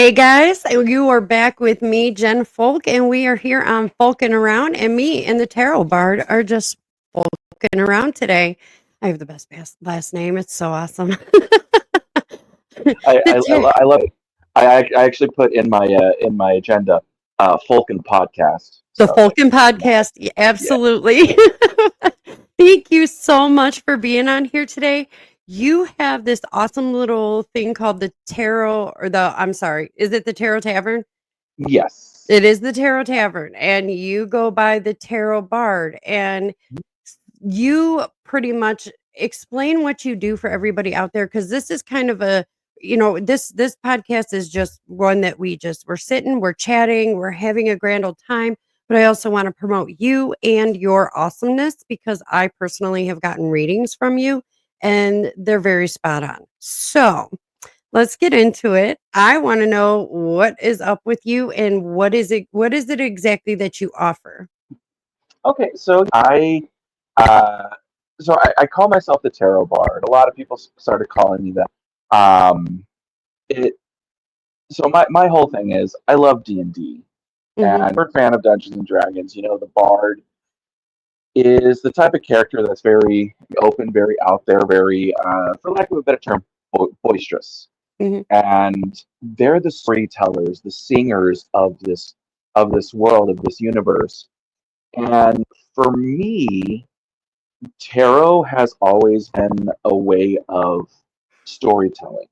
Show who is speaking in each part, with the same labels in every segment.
Speaker 1: Hey guys, you are back with me, Jen Folk, and we are here on Folkin' Around, and me and the Tarot Bard are just folking around today. I have the best last name. It's so awesome.
Speaker 2: I,
Speaker 1: the,
Speaker 2: I, I
Speaker 1: ta-
Speaker 2: lo- I love it. I actually put in my agenda, Fulton podcast.
Speaker 1: the
Speaker 2: So like,
Speaker 1: Folkin' podcast,
Speaker 2: yeah,
Speaker 1: absolutely. Thank you so much for being on here today. You have this awesome little thing called the Tarot, I'm sorry, is it the Tarot Tavern?
Speaker 2: yes,
Speaker 1: It is the Tarot Tavern, and you go by the Tarot Bard, and you pretty much explain what you do for everybody out there, because this is kind of this podcast is just one that we're sitting, we're chatting, we're having a grand old time. But I also want to promote you and your awesomeness, because I personally have gotten readings from you and they're very spot on. So let's get into it. I want to know what is up with you, and what is it exactly that you offer?
Speaker 2: okay. Uh, I call myself the tarot bard. A lot of people started calling me that. It so my whole thing is I love D&D,
Speaker 1: Mhm.
Speaker 2: and we're a fan of Dungeons and Dragons. You know, the bard is the type of character that's very open, very out there, very, for lack of a better term, boisterous.
Speaker 1: Mhm.
Speaker 2: And they're the storytellers, the singers of this world, of this universe. And for me, tarot has always been a way of storytelling.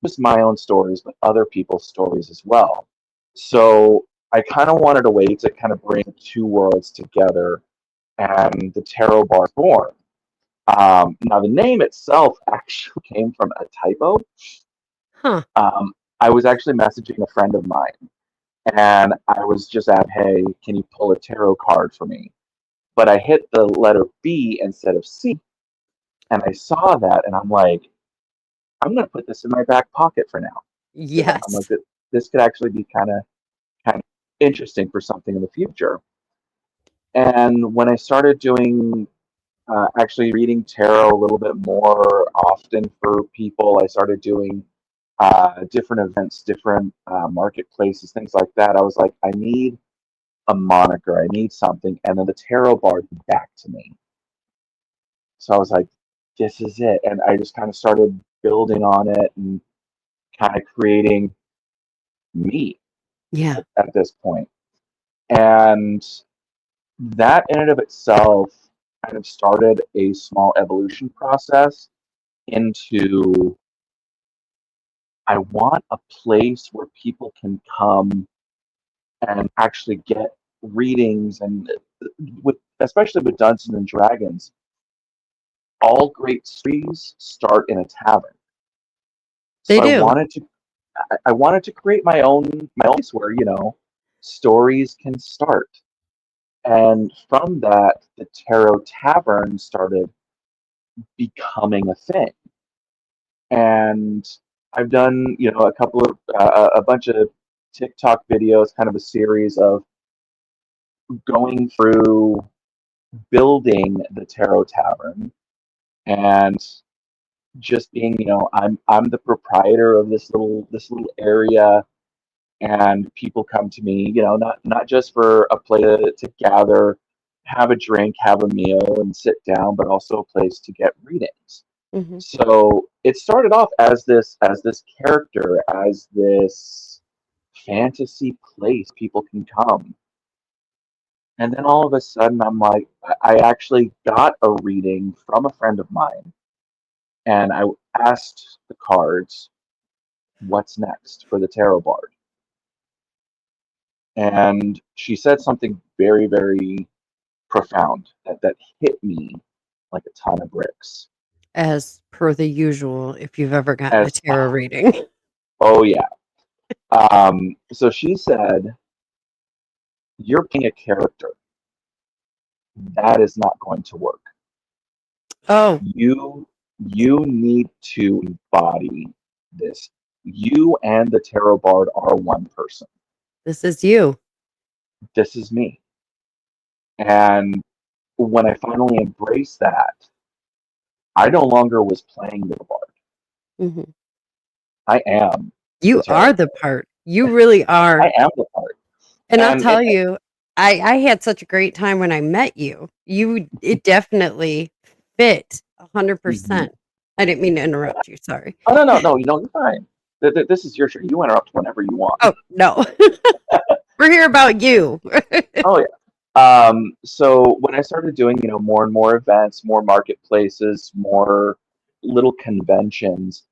Speaker 2: Just my own stories, but other people's stories as well. So I kind of wanted a way to kind of bring the two worlds together, and the tarot bar born. Now, the name itself actually came from a typo.
Speaker 1: Huh.
Speaker 2: I was actually messaging a friend of mine, and I was just at, hey, can you pull a tarot card for me? But I hit the letter B instead of C, and I saw that, and I'm like, I'm going to put this in my back pocket for now. Because I'm like,
Speaker 1: Yes.
Speaker 2: this could actually be kind of interesting for something in the future. And when I started doing actually reading tarot a little bit more often for people, I started doing different events, different marketplaces, things like that. I was like, I need a moniker, I need something, and then the tarot bard back to me. So I was like, this is it, and I just kind of started building on it and kind of creating me
Speaker 1: Yeah.
Speaker 2: at this point. And that in and of itself kind of started a small evolution process into I want a place where people can come and actually get readings, and with especially with Dungeons and Dragons, all great stories start in a tavern.
Speaker 1: They
Speaker 2: So
Speaker 1: do.
Speaker 2: I wanted to create my own place where, stories can start. And from that, the Tarot Tavern started becoming a thing. And I've done, a couple of a bunch of TikTok videos, kind of a series of going through building the Tarot Tavern, and just being, I'm the proprietor of this little area, and people come to me, not just for a place to gather, have a drink, have a meal, and sit down, but also a place to get readings.
Speaker 1: Mhm.
Speaker 2: So it started off as this character, as this fantasy place people can come. And then all of a sudden, I'm like, I actually got a reading from a friend of mine, and I asked the cards, what's next for the tarot bard? And she said something very, very profound that hit me like a ton of bricks.
Speaker 1: As per the usual, if you've ever gotten a
Speaker 2: As,
Speaker 1: tarot reading.
Speaker 2: oh, yeah. So she said, you're playing a character. That is not going to work.
Speaker 1: Oh,
Speaker 2: You need to embody this. You and the tarot bard are one person.
Speaker 1: this is you.
Speaker 2: This is me. And when I finally embraced that, I no longer was playing the bard.
Speaker 1: Mhm.
Speaker 2: I am the
Speaker 1: You are
Speaker 2: tarot
Speaker 1: the
Speaker 2: bard.
Speaker 1: part. You really
Speaker 2: I
Speaker 1: are.
Speaker 2: am the part.
Speaker 1: And I'll
Speaker 2: And
Speaker 1: tell you, I had such a great time when I met you. It definitely fit
Speaker 2: mhm.
Speaker 1: 100%. I didn't mean to interrupt you, sorry.
Speaker 2: Oh, no, no, no, you're fine. This is your show. You interrupt whenever you want.
Speaker 1: Oh, no. We're here about you.
Speaker 2: Oh, yeah. So when I started doing, more and more events, more marketplaces, more little conventions,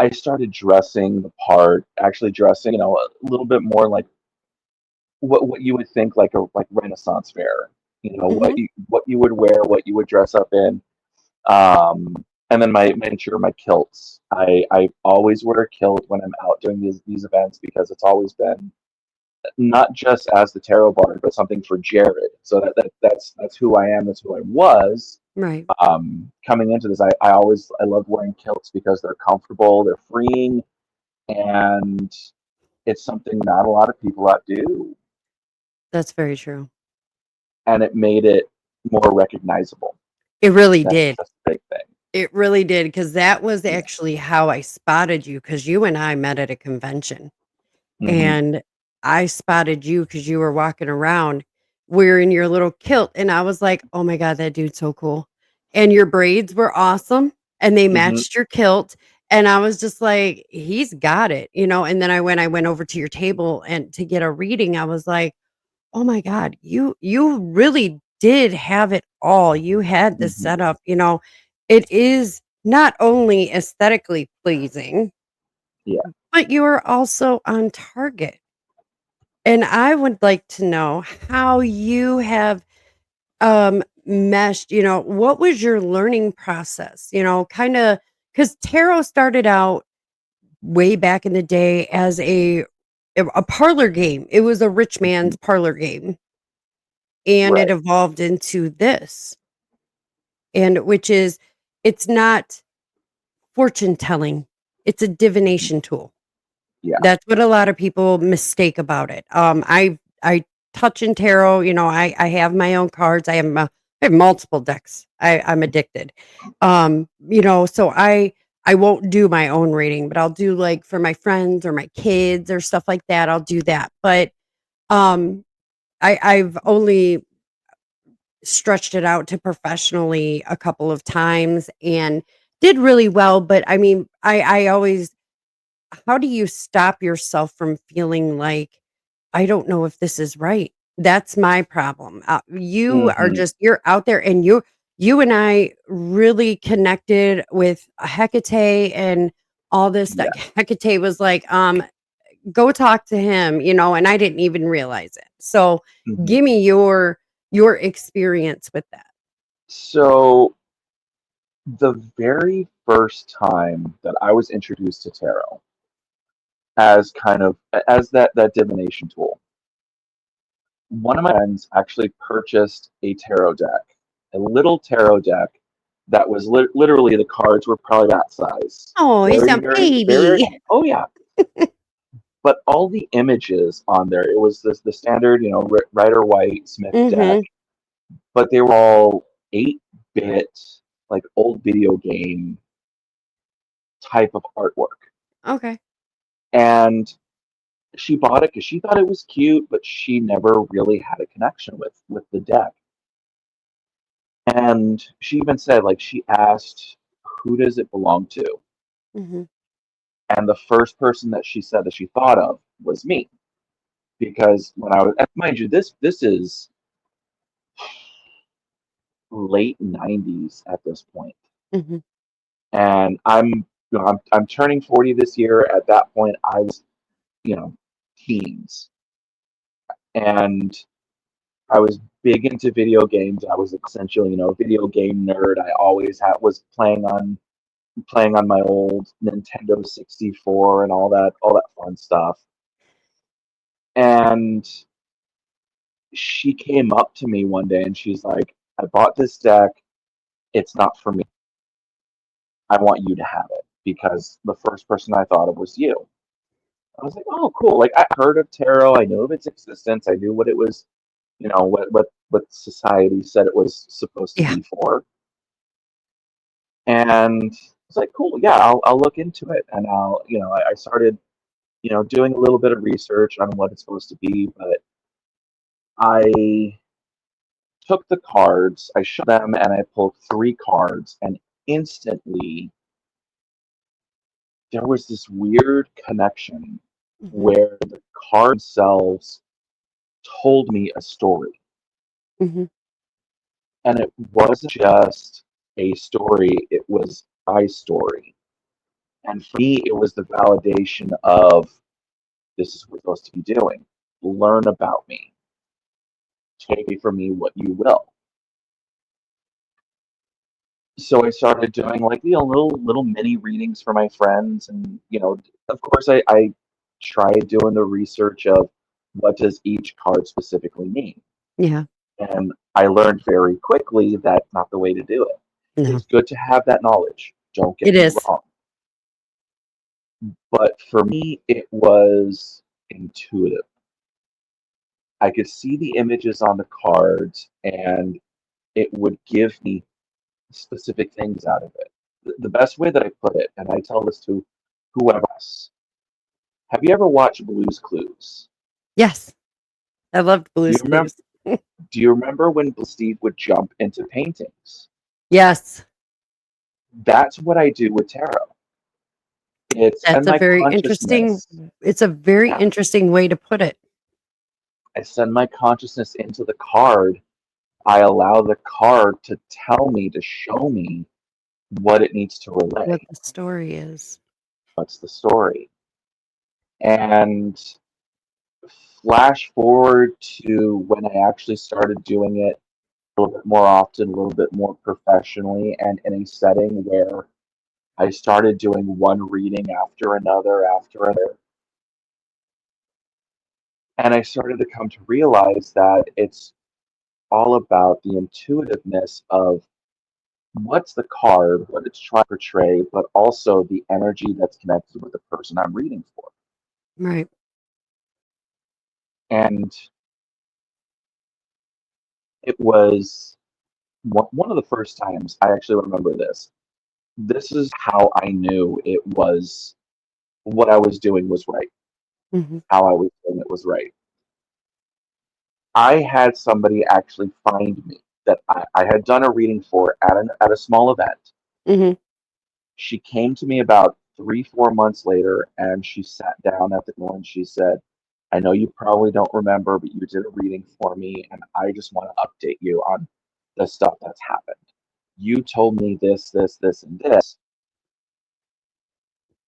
Speaker 2: I started dressing the part, actually dressing, a little bit more like what you would think like a like Renaissance fair.
Speaker 1: Mhm.
Speaker 2: What you would wear, what you would dress up in. Um, and then my kilts. I always wear a kilt when I'm out doing these events because it's always been not just as the tarot bard, but something for Jared. So that's who I am. That's who I was.
Speaker 1: Right.
Speaker 2: Coming into this, I love wearing kilts because they're comfortable, they're freeing, and it's something not a lot of people out do,
Speaker 1: That's very true.
Speaker 2: and it made it more recognizable.
Speaker 1: It really
Speaker 2: That's
Speaker 1: did.
Speaker 2: that's a big thing.
Speaker 1: It really did, because that was
Speaker 2: Yeah.
Speaker 1: actually how I spotted you. Because you and I met at a convention.
Speaker 2: Hmm.
Speaker 1: And I spotted you because you were walking around wearing your little kilt, and I was like, "Oh my god, that dude's so cool." And your braids were awesome, and they
Speaker 2: Hmm.
Speaker 1: matched your kilt, and I was just like, "He's got it," you know. And then I went over to your table and to get a reading, I was like, "Oh my god, you really did have it all. You had the
Speaker 2: Hmm.
Speaker 1: setup, you know." It is not only aesthetically pleasing,
Speaker 2: Yeah.
Speaker 1: but you are also on target. And I would like to know how you have, meshed, what was your learning process? Kinda, because tarot started out way back in the day as a parlor game. It was a rich
Speaker 2: Hmm.
Speaker 1: man's parlor game, and it
Speaker 2: Right.
Speaker 1: evolved into this, and which is it's not fortune telling, it's a
Speaker 2: Hmm.
Speaker 1: divination tool.
Speaker 2: Yeah.
Speaker 1: That's what a lot of people mistake about it. I touch in tarot, I have my own cards. I have multiple decks. I'm addicted. So I won't do my own reading, but I'll do like for my friends or my kids or stuff like that. I'll do that. But um I've only stretched it out to professionally a couple of times and did really well. But I mean, I always how do you stop yourself from feeling like, "I don't know if this is right?" That's my problem.
Speaker 2: Hmm.
Speaker 1: You're out there, and you and I really connected with Hecate and all this stuff.
Speaker 2: Yeah.
Speaker 1: Hecate was like, "Go talk to him," and I didn't even realize it. So,
Speaker 2: Hmm.
Speaker 1: give me your experience with that.
Speaker 2: So the very first time that I was introduced to tarot as kind of as that divination tool, one of my friends actually purchased a tarot deck, a little tarot deck that was literally the cards were probably that size,
Speaker 1: Oh, he's
Speaker 2: very,
Speaker 1: a
Speaker 2: very, very, very
Speaker 1: baby.
Speaker 2: small. Oh yeah, but all the images on there, it was the standard, Rider White Smith deck,
Speaker 1: Mhm.
Speaker 2: but they were all 8-bit, like old video game type of artwork.
Speaker 1: Okay.
Speaker 2: And she bought it because she thought it was cute, but she never really had a connection with the deck. And she even said, like, she asked, "Who does it belong to?"
Speaker 1: Mhm.
Speaker 2: And the first person that she said that she thought of was me, because when I was, mind you, this is late '90s at this point,
Speaker 1: Mhm.
Speaker 2: and I'm turning 40 this year. At that point, I was, you know teens, and I was big into video games. I was essentially, a video game nerd. I always was playing on my old Nintendo 64 and all that fun stuff. And she came up to me one day and she's like, "I bought this deck. It's not for me. I want you to have it because the first person I thought of was you." I was like, "Oh, cool. Like, I heard of tarot. I knew of its existence. I knew what it was, what society said it was supposed to
Speaker 1: Yeah.
Speaker 2: be for." And it's like, "Cool. Yeah, I'll look into it." And I started doing a little bit of research on what it's supposed to be, but I took the cards, I showed them, and I pulled three cards, and instantly there was this weird connection
Speaker 1: Mhm.
Speaker 2: where the cards themselves told me a story.
Speaker 1: Mhm.
Speaker 2: And it wasn't just a story, it was my story. And for me, it was the validation of this is what we're supposed to be doing. Learn about me. Take from me what you will. So I started doing like little mini readings for my friends, and of course I tried doing the research of what does each card specifically mean.
Speaker 1: Yeah.
Speaker 2: And I learned very quickly that's not the way to do it.
Speaker 1: No.
Speaker 2: It's good to have that knowledge. Don't
Speaker 1: It
Speaker 2: get me
Speaker 1: is.
Speaker 2: wrong. But for me, it was intuitive. I could see the images on the cards, and it would give me specific things out of it. The best way that I put it, and I tell this to whoever else, have you ever watched Blue's Clues?
Speaker 1: Yes. I loved
Speaker 2: Do you
Speaker 1: Blue's
Speaker 2: remember?
Speaker 1: Clues.
Speaker 2: Do you remember when Steve would jump into paintings?
Speaker 1: Yes.
Speaker 2: That's what I do with tarot. It's
Speaker 1: That's
Speaker 2: in
Speaker 1: a
Speaker 2: my
Speaker 1: very interesting
Speaker 2: consciousness.
Speaker 1: it's a very
Speaker 2: Yeah,
Speaker 1: interesting way to put it.
Speaker 2: I send my consciousness into the card. I allow the card to tell me, to show me what it needs to
Speaker 1: What
Speaker 2: relay.
Speaker 1: the story is.
Speaker 2: What's the story? And flash forward to when I actually started doing it a little bit more often, a little bit more professionally, and in a setting where I started doing one reading after another, after another. And I started to come to realize that it's all about the intuitiveness of what's the card, what it's trying to portray, but also the energy that's connected with the person I'm reading for.
Speaker 1: Right.
Speaker 2: And it was one of the first times I actually remember this. This is how I knew it was what I was doing was right,
Speaker 1: Mhm.
Speaker 2: how I was doing it was right. I had somebody actually find me that I had done a reading for at a small event.
Speaker 1: Mhm.
Speaker 2: She came to me about 3, 4 months later, and she sat down at the table and she said, I know you probably don't remember, but you did a reading for me, and I just want to update you on the stuff that's happened. You told me this, and this.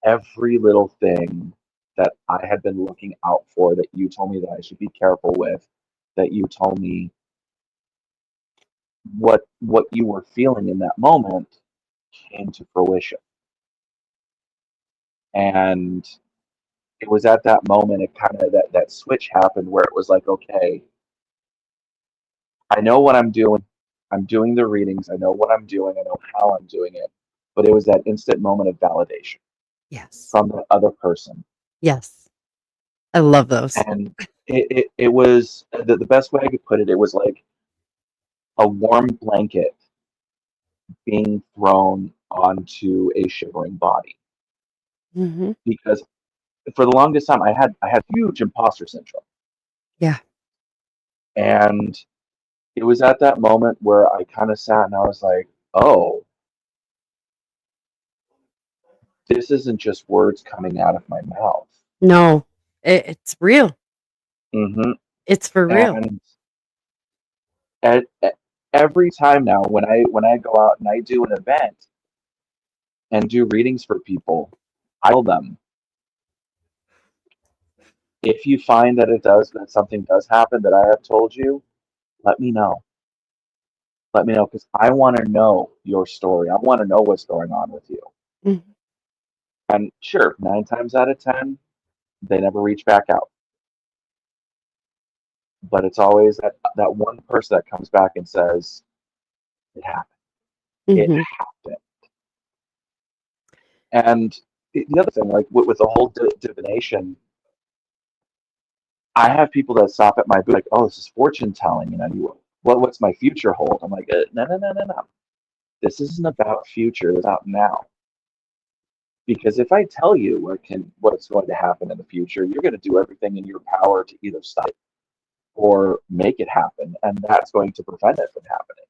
Speaker 2: Every little thing that I had been looking out for, that you told me that I should be careful with, that you told me what you were feeling in that moment came to fruition. And it was at that moment it kind of that switch happened where it was like, okay, I know what I'm doing. I'm doing the readings. I know what I'm doing. I know how I'm doing it. But it was that instant moment of validation
Speaker 1: Yes.
Speaker 2: from the other person.
Speaker 1: Yes. I love those.
Speaker 2: And it was the best way I could put it. It was like a warm blanket being thrown onto a shivering body.
Speaker 1: Mhm.
Speaker 2: Because for the longest time, I had huge imposter syndrome.
Speaker 1: Yeah.
Speaker 2: And it was at that moment where I kind of sat and I was like, oh, this isn't just words coming out of my mouth.
Speaker 1: No. It's real.
Speaker 2: Hmm.
Speaker 1: It's for real.
Speaker 2: And at every time now, when I go out and I do an event and do readings for people, I tell them if you find that something does happen that I have told you, let me know. Let me know because I want to know your story. I want to know what's going on with you.
Speaker 1: Mhm.
Speaker 2: And sure, 9 times out of 10, they never reach back out. But it's always that one person that comes back and says, it happened. It
Speaker 1: Mhm.
Speaker 2: happened. And the other thing, like with the whole divination, I have people that stop at my booth like, oh, this is fortune telling. What's my future hold? I'm like, no, no, no, no, no. This isn't about future. It's about now. Because if I tell you what's going to happen in the future, you're going to do everything in your power to either stop it or make it happen, and that's going to prevent it from happening.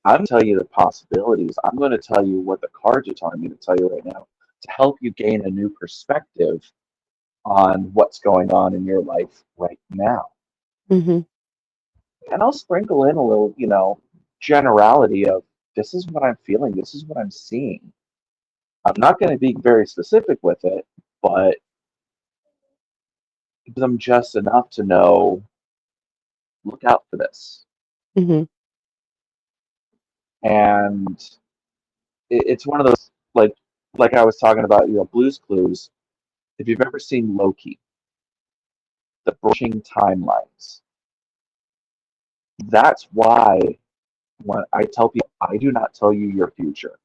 Speaker 2: I'm going to tell you the possibilities. I'm going to tell you what the cards are telling me to tell you right now to help you gain a new perspective on what's going on in your life right now.
Speaker 1: Mhm.
Speaker 2: And I'll sprinkle in a little, generality of this is what I'm feeling, this is what I'm seeing. I'm not going to be very specific with it, but give them just enough to know, look out for this.
Speaker 1: Mhm.
Speaker 2: And it's one of those, like I was talking about, Blues Clues. If you've ever seen Loki, the branching timelines, that's why when I tell people, I do not tell you your future.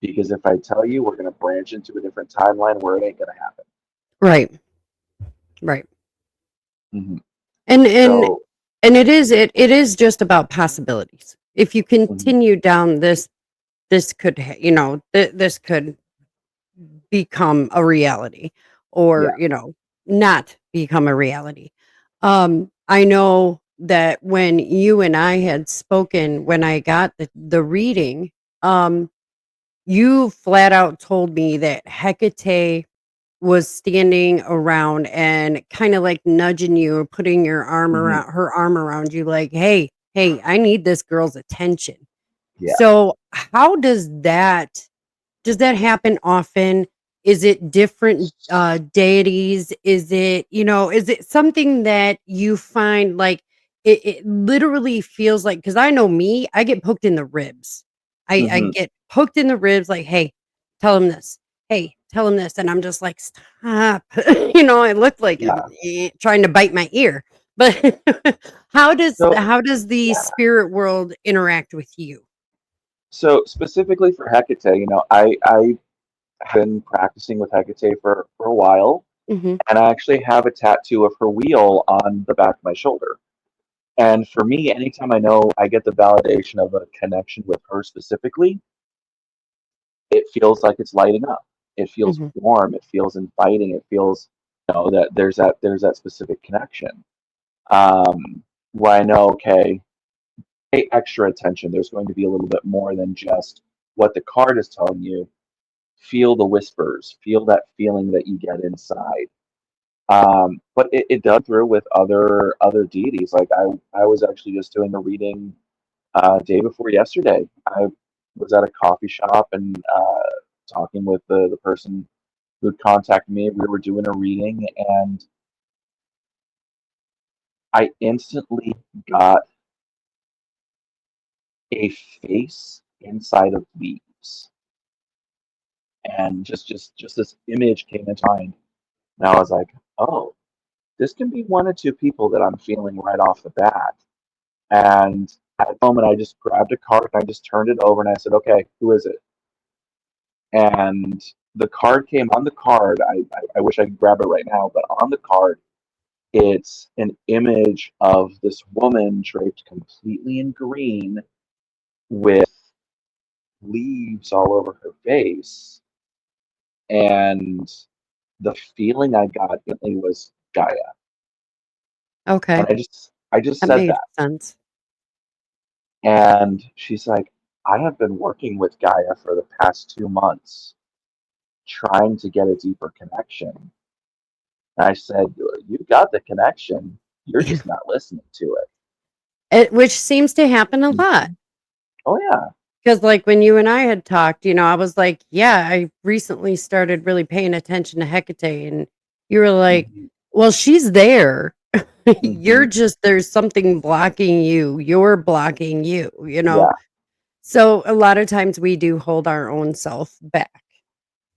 Speaker 2: Because if I tell you we're going to branch into a different timeline where it ain't going to happen.
Speaker 1: Right. Right.
Speaker 2: Hmm.
Speaker 1: And and
Speaker 2: So,
Speaker 1: and it is just about possibilities. If you
Speaker 2: mhm,
Speaker 1: continue down this could this could become a reality, or
Speaker 2: yeah.
Speaker 1: not become a reality. I know that when you and I had spoken, when I got the reading, um you flat out told me that Hecate was standing around and kind of like nudging you, or putting
Speaker 2: Hmm.
Speaker 1: her arm around you, like, hey, hey, I need this girl's attention.
Speaker 2: Yeah.
Speaker 1: So how does that happen often? Is it different deities? Is it something that you find like it literally feels like, because I know me, I get poked in the ribs. I
Speaker 2: Hmm.
Speaker 1: get poked in the ribs, like, hey, tell him this. Hey, tell him this. And I'm just like, stop. I look like I'm
Speaker 2: Yeah.
Speaker 1: trying to bite my ear. But
Speaker 2: So,
Speaker 1: how does the
Speaker 2: yeah.
Speaker 1: spirit world interact with you?
Speaker 2: So specifically for Hecate, I have been practicing with Hecate for a while,
Speaker 1: Hmm.
Speaker 2: and I actually have a tattoo of her wheel on the back of my shoulder. And for me, anytime I know I get the validation of a connection with her specifically, it feels like it's lighting up. It feels
Speaker 1: Hmm.
Speaker 2: warm. It feels inviting. It feels, that there's that specific connection. Where I know, okay, pay extra attention. There's going to be a little bit more than just what the card is telling you. Feel the whispers. Feel that feeling that you get inside. But it does through with other deities. Like I was actually just doing a reading day before yesterday. I was at a coffee shop and talking with the person who'd contacted me. We were doing a reading, and I instantly got a face inside of leaves, and just this image came into mind. And I was like, oh, this can be one or two people that I'm feeling right off the bat. And at the moment, I just grabbed a card and I just turned it over and I said, okay, who is it? And the card came on the card. I wish I could grab it right now, but on the card, it's an image of this woman draped completely in green with leaves all over her face. And the feeling I got instantly was Gaia. And
Speaker 1: Okay.
Speaker 2: I just
Speaker 1: That
Speaker 2: said
Speaker 1: made
Speaker 2: that.
Speaker 1: sense.
Speaker 2: And she's like, I have been working with Gaia for the past 2 months, trying to get a deeper connection. And I said, you got the connection. You're
Speaker 1: Yeah.
Speaker 2: just not listening to it.
Speaker 1: Which seems to happen a lot.
Speaker 2: Mhm. Oh, yeah.
Speaker 1: Because, like, when you and I had talked, I was like, yeah, I recently started really paying attention to Hecate. And you were like,
Speaker 2: Hmm.
Speaker 1: well, she's there.
Speaker 2: Hmm.
Speaker 1: There's something blocking you. You're blocking you.
Speaker 2: Yeah.
Speaker 1: So a lot of times we do hold our own self back,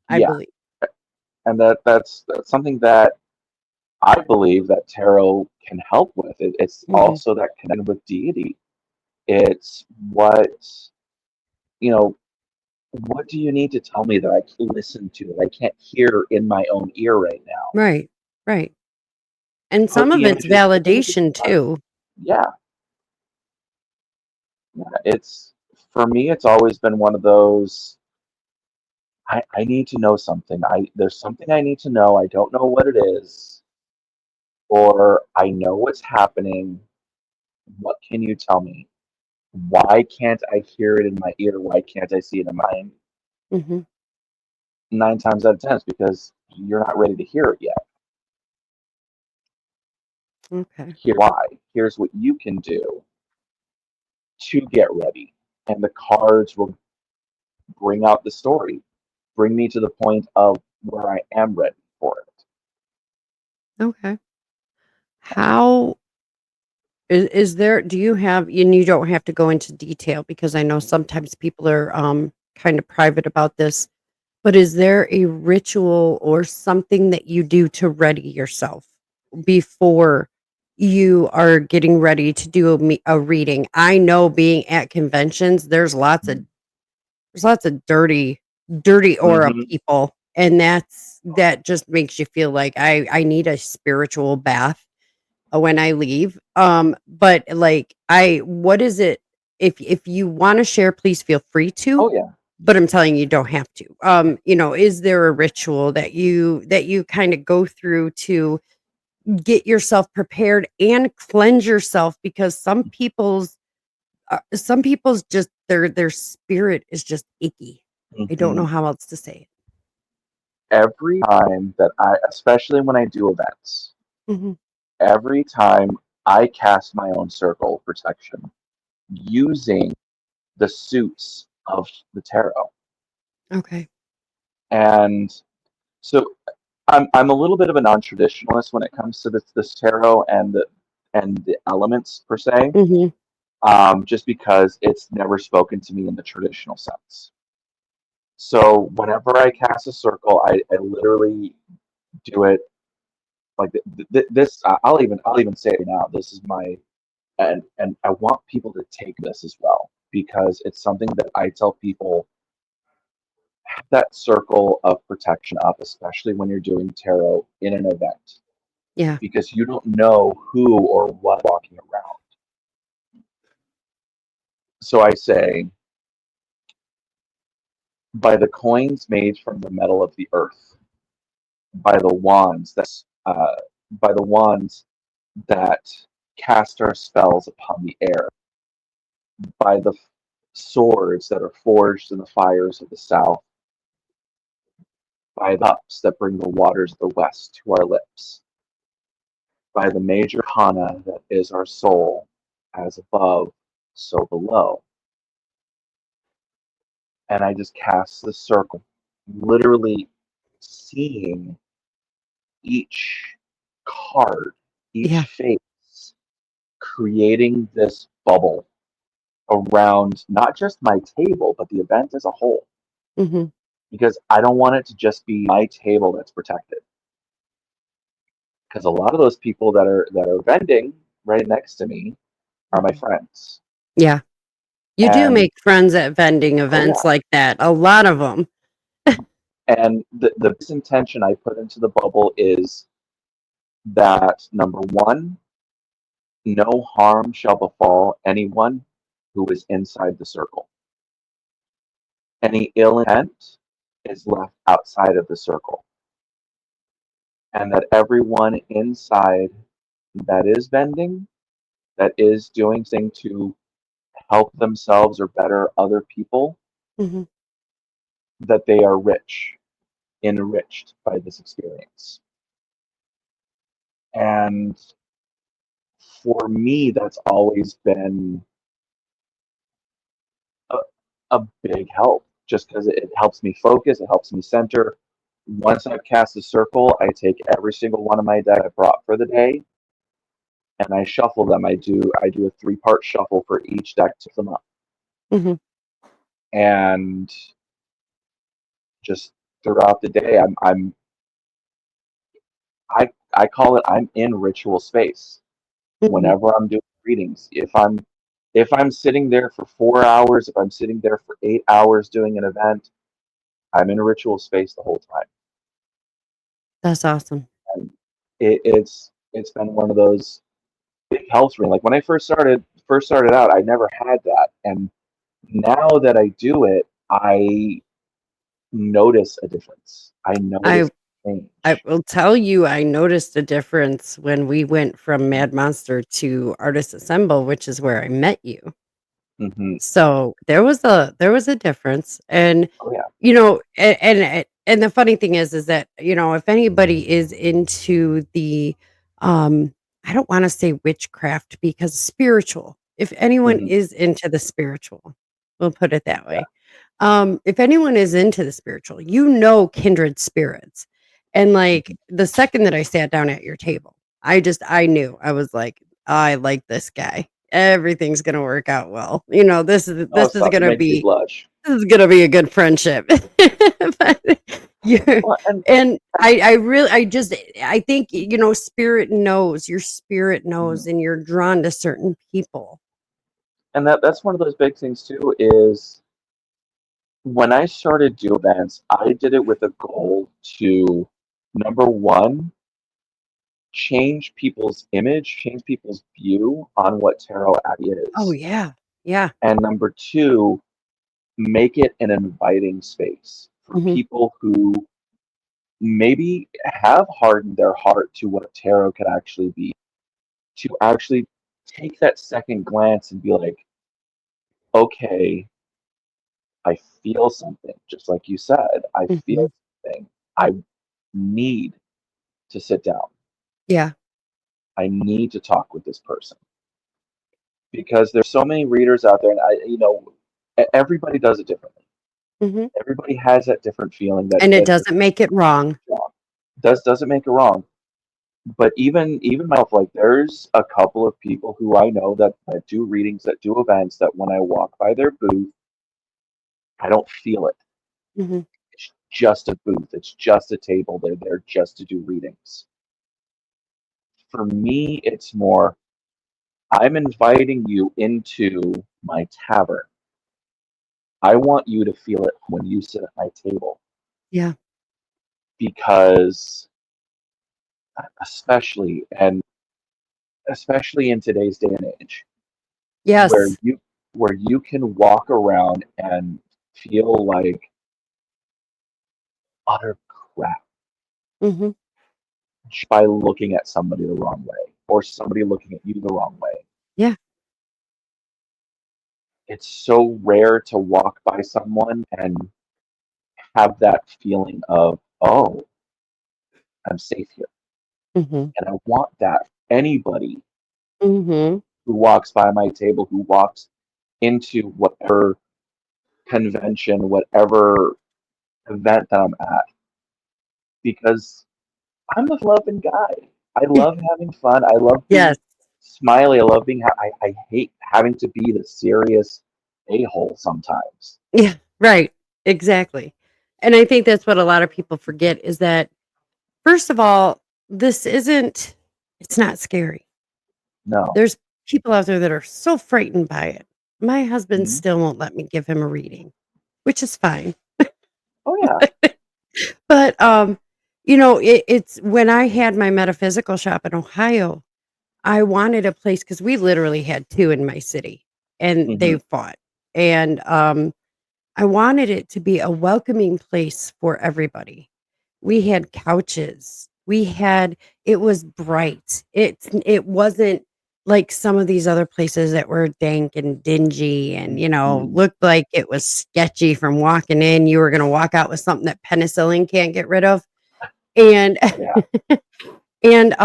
Speaker 1: I
Speaker 2: Yeah.
Speaker 1: believe.
Speaker 2: And that's something that I believe that tarot can help with. It's
Speaker 1: Hmm.
Speaker 2: also that connection with deity. It's you know, what do you need to tell me that I can listen to, that I can't hear in my own ear right now?
Speaker 1: Right. Right. And
Speaker 2: Put
Speaker 1: some
Speaker 2: the
Speaker 1: of it's
Speaker 2: images, put the images
Speaker 1: validation
Speaker 2: on.
Speaker 1: too.
Speaker 2: Yeah, yeah. It's for me. It's always been one of those. I need to know something. There's something I need to know. I don't know what it is, or I know what's happening. What can you tell me? Why can't I hear it in my ear? Why can't I see it in my mind?
Speaker 1: Mhm.
Speaker 2: 9 times out of 10, it's because you're not ready to hear it yet.
Speaker 1: Okay.
Speaker 2: Here's why. Here's what you can do to get ready. And the cards will bring out the story, bring me to the point of where I am ready for it.
Speaker 1: Okay. How is there do you have and you don't have to go into detail because I know sometimes people are, kind of private about this, but is there a ritual or something that you do to ready yourself before you are getting ready to do a reading? I know being at conventions, there's lots of dirty aura
Speaker 2: Mm-hmm.
Speaker 1: people, and that just makes you feel like I need a spiritual bath when I leave. But like I what is it if you want to share, please feel free to,
Speaker 2: Oh, yeah.
Speaker 1: but I'm telling you don't have to. Is there a ritual that you kind of go through to get yourself prepared and cleanse yourself because some people's just their spirit is just icky. I don't know
Speaker 2: Mm-hmm.
Speaker 1: how else to say
Speaker 2: Every time that especially when I do events,
Speaker 1: it. Mhm.
Speaker 2: every time I cast my own circle of protection using the suits of the tarot.
Speaker 1: Okay.
Speaker 2: And so I'm a little bit of a non-traditionalist when it comes to this tarot and the elements per se,
Speaker 1: Mhm.
Speaker 2: just because it's never spoken to me in the traditional sense. So whenever I cast a circle, I literally do it like this. I'll even say it now. This is my and I want people to take this as well because it's something that I tell people, have that circle of protection up, especially when you're doing tarot in an event,
Speaker 1: Yeah.
Speaker 2: because you don't know who or what walking around. So I say, by the coins made from the metal of the earth, by the wands by the wands that cast our spells upon the air, by the swords that are forged in the fires of the south, by the cups that bring the waters of the west to our lips, by the major Kana that is our soul, as above, so below. And I just cast the circle, literally seeing each card,
Speaker 1: Yeah.
Speaker 2: each face, creating this bubble around not just my table, but the event as a whole.
Speaker 1: Mhm.
Speaker 2: Because I don't want it to just be my table that's protected. Because a lot of those people that are vending right next to me are my
Speaker 1: Mhm.
Speaker 2: friends.
Speaker 1: Yeah. You do
Speaker 2: And
Speaker 1: make friends at vending
Speaker 2: oh
Speaker 1: events
Speaker 2: yeah.
Speaker 1: like that, a lot of them.
Speaker 2: And the intention I put into the bubble is that number one, no harm shall befall anyone who is inside the circle. Any ill intent is left outside of the circle. And that everyone inside that is vending, that is doing things to help themselves or better other people,
Speaker 1: Mhm.
Speaker 2: that they are enriched by this experience. And for me, that's always been a, a big help just because it helps me focus, it helps me center. Once I've cast a circle, I take every single one of my deck I brought for the day and I shuffle them. I do a three-part shuffle for each deck to them up.
Speaker 1: Mhm.
Speaker 2: And just throughout the day, I call it, I'm in ritual space
Speaker 1: Mhm.
Speaker 2: whenever I'm doing readings. If I'm sitting there for 4 hours, if I'm sitting there for 8 hours doing an event, I'm in a ritual space the whole time.
Speaker 1: That's awesome.
Speaker 2: And it's been one of those big helps for me. Like when I first started out, I never had that, and now that I do it, notice a difference. I
Speaker 1: I
Speaker 2: notice
Speaker 1: I
Speaker 2: change.
Speaker 1: will tell you, I noticed a difference when we went from Mad Monster to Artist Assemble, which is where I met you.
Speaker 2: Mm-hmm.
Speaker 1: So, there was a difference, and,
Speaker 2: Oh yeah.
Speaker 1: and the funny thing is that, if anybody is into the, um, I don't wanna say witchcraft because spiritual, if anyone
Speaker 2: Hmm.
Speaker 1: is into the spiritual, we'll put it that
Speaker 2: Yeah.
Speaker 1: way. If anyone is into the spiritual, kindred spirits. And like
Speaker 2: Hmm.
Speaker 1: the second that I sat down at your table, I knew. I was like, I like this guy. Everything's gonna work out well.
Speaker 2: Oh,
Speaker 1: This is
Speaker 2: stop! It
Speaker 1: gonna
Speaker 2: makes me
Speaker 1: be
Speaker 2: blush.
Speaker 1: a good friendship. But you're
Speaker 2: Well, and
Speaker 1: and I really I think spirit knows, your spirit
Speaker 2: mhm.
Speaker 1: knows, and you're drawn to certain people.
Speaker 2: And that's one of those big things too. Is when I started do events, I did it with a goal to number one, change people's image, change people's view on what tarot actually
Speaker 1: Oh
Speaker 2: is,
Speaker 1: yeah. Yeah.
Speaker 2: and number two, make it an inviting space for
Speaker 1: Hmm.
Speaker 2: people who maybe have hardened their heart to what tarot could actually be, to actually take that second glance and be like, okay, I feel something, just like you said. I
Speaker 1: Hmm.
Speaker 2: feel something. I need to sit down.
Speaker 1: Yeah.
Speaker 2: I need to talk with this person because there's so many readers out there, and everybody does it differently.
Speaker 1: Hmm.
Speaker 2: Everybody has that different feeling that
Speaker 1: And it
Speaker 2: that
Speaker 1: doesn't make it wrong.
Speaker 2: doesn't make it wrong. But even myself, like there's a couple of people who I know that do readings, that do events, that when I walk by their booth, I don't feel it.
Speaker 1: Mhm.
Speaker 2: It's just a booth. It's just a table. They're there just to do readings. For me, it's more, I'm inviting you into my tavern. I want you to feel it when you sit at my table
Speaker 1: Yeah.
Speaker 2: because especially and especially in today's day and age where
Speaker 1: Yes.
Speaker 2: you can walk around and feel like utter crap
Speaker 1: Mhm.
Speaker 2: just by looking at somebody the wrong way or somebody looking at you the wrong way.
Speaker 1: Yeah.
Speaker 2: It's so rare to walk by someone and have that feeling of, oh, I'm safe here.
Speaker 1: Mhm.
Speaker 2: And I want that for anybody
Speaker 1: Mhm.
Speaker 2: who walks by my table, who walks into whatever convention, whatever event that I'm at, because I'm a loving guy. I love having fun. I love being
Speaker 1: Yes.
Speaker 2: smiley. I love being. I hate having to be the serious a hole sometimes.
Speaker 1: Yeah. Right. Exactly. And I think that's what a lot of people forget is that, first of all, this isn't it's not scary.
Speaker 2: No.
Speaker 1: There's people out there that are so frightened by it. My husband
Speaker 2: Mhm.
Speaker 1: still won't let me give him a reading, which is fine.
Speaker 2: Oh yeah.
Speaker 1: But, it's when I had my metaphysical shop in Ohio, I wanted a place because we literally had 2 in my city, and
Speaker 2: Hmm.
Speaker 1: they fought, and, I wanted it to be a welcoming place for everybody. We had couches. It was bright. It wasn't like some of these other places that were dank and dingy and,
Speaker 2: Hmm.
Speaker 1: looked like it was sketchy from walking in. You were gonna walk out with something that penicillin can't get rid of. And
Speaker 2: Yeah.
Speaker 1: and,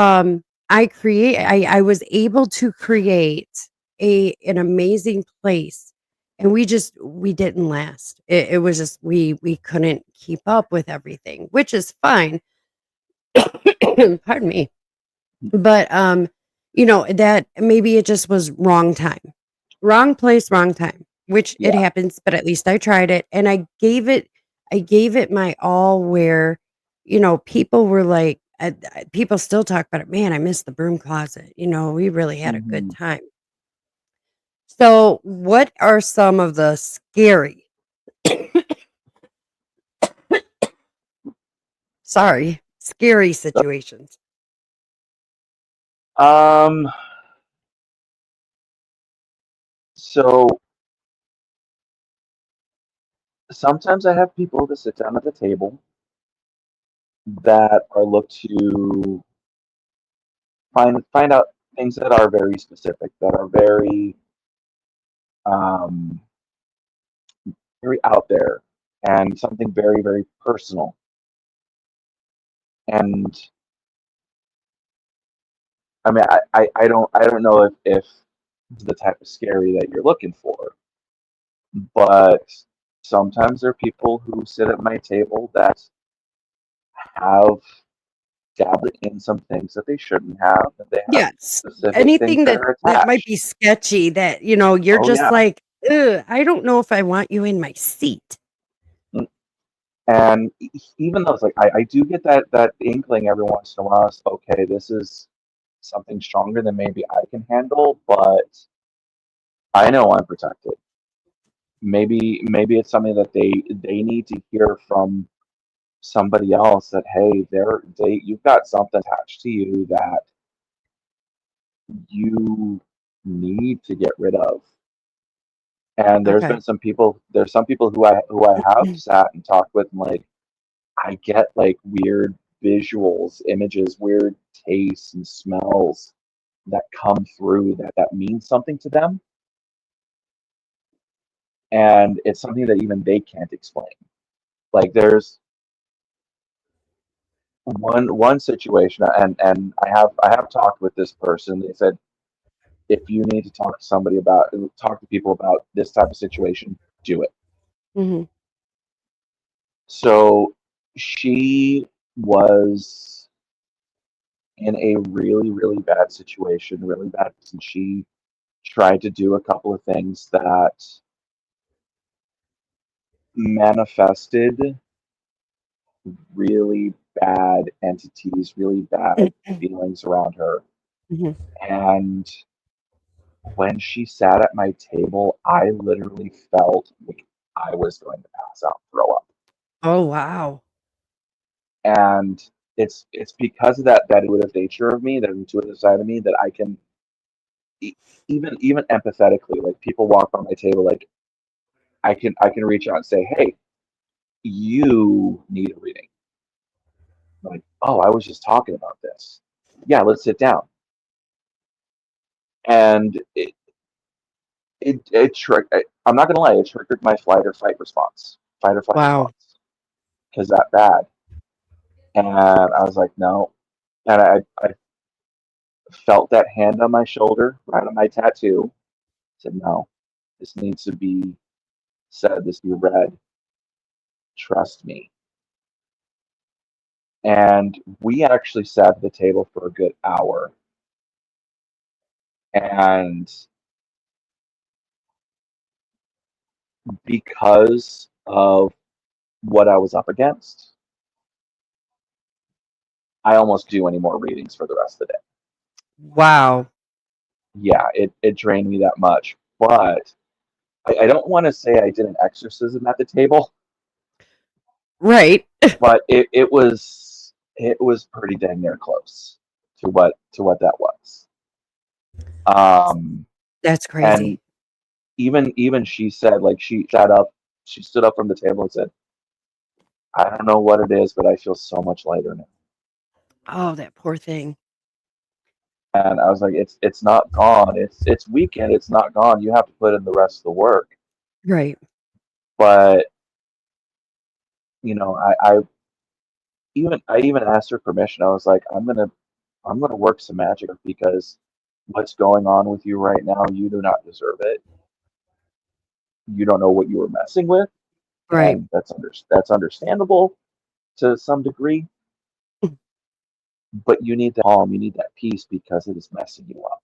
Speaker 1: I was able to create an amazing place, and we didn't last. It was just we couldn't keep up with everything, which is fine. Pardon me. But, that maybe it just was wrong time. Wrong place, wrong time, which it
Speaker 2: Yeah.
Speaker 1: happens, but at least I tried it, and I gave it my all where, people were like people still talk about it, "Man, I miss the broom closet," "We really had a good
Speaker 2: Hmm.
Speaker 1: time." So, what are some of the scary situations?
Speaker 2: Um. So sometimes I have people that sit down at the table that are looked to find out things that are very specific, that are um, very out there, and something very very personal. And I mean, I don't know if it's the type of scary that you're looking for, but sometimes there are people who sit at my table that have dabbled in some things that they shouldn't have, and they have
Speaker 1: Yes.
Speaker 2: specific things
Speaker 1: Anything
Speaker 2: that
Speaker 1: that
Speaker 2: are
Speaker 1: that might
Speaker 2: attached.
Speaker 1: be sketchy that, you're
Speaker 2: Oh
Speaker 1: just
Speaker 2: yeah.
Speaker 1: like, "Ugh, I don't know if I want you in my seat."
Speaker 2: And even though it's like I do get that inkling every once in a while, it's, okay, this is something stronger than maybe I can handle, but I know I'm protected. Maybe it's something that they need to hear from somebody else, that hey, you've got something attached to you that you need to get rid of. And
Speaker 1: Okay.
Speaker 2: there's some people who I have sat and talked with, and like I get like weird visuals, images, weird tastes and smells that come through that means something to them, and it's something that even they can't explain. Like there's one situation, and I have talked with this person. They said if you need to talk to people about this type of situation, do it.
Speaker 1: Mhm.
Speaker 2: So she was in a really really bad situation, really bad, and she tried to do a couple of things that manifested really bad entities, really bad feelings around her.
Speaker 1: Mhm.
Speaker 2: And when she sat at my table, I literally felt like I was going to pass out, throw up.
Speaker 1: Oh, wow.
Speaker 2: And it's because of that intuitive nature of me, that intuitive side of me, that I can e- even empathetically, like people walk on my table, like I can reach out and say, hey, you need a reading. Like, oh, I was just talking about this. Yeah, let's sit down. And I'm not gonna lie, it triggered my fight or flight
Speaker 1: Wow.
Speaker 2: response, because that bad. And I was like, no. And I felt that hand on my shoulder, right on my tattoo. I said, no, this needs to be said, this be read. Trust me. And we actually sat at the table for a good hour. And because of what I was up against, I almost do any more readings for the rest of the day.
Speaker 1: Wow.
Speaker 2: Yeah, it drained me that much. But I don't want to say I did an exorcism at the table,
Speaker 1: Right.
Speaker 2: but it was pretty dang near close to what that was. Um,
Speaker 1: That's
Speaker 2: and
Speaker 1: crazy.
Speaker 2: even she said, like, she stood up from the table and said, I don't know what it is, but I feel so much lighter now.
Speaker 1: Oh, that poor thing.
Speaker 2: And I was like, it's not gone. It's weekend. It's not gone. You have to put in the rest of the work.
Speaker 1: Right.
Speaker 2: But I even asked her permission. I was like, I'm gonna work some magic, because what's going on with you right now, you do not deserve it. You don't know what you were messing with,
Speaker 1: Right.
Speaker 2: and that's understandable to some degree. But you need that calm, you need that peace, because it is messing you up.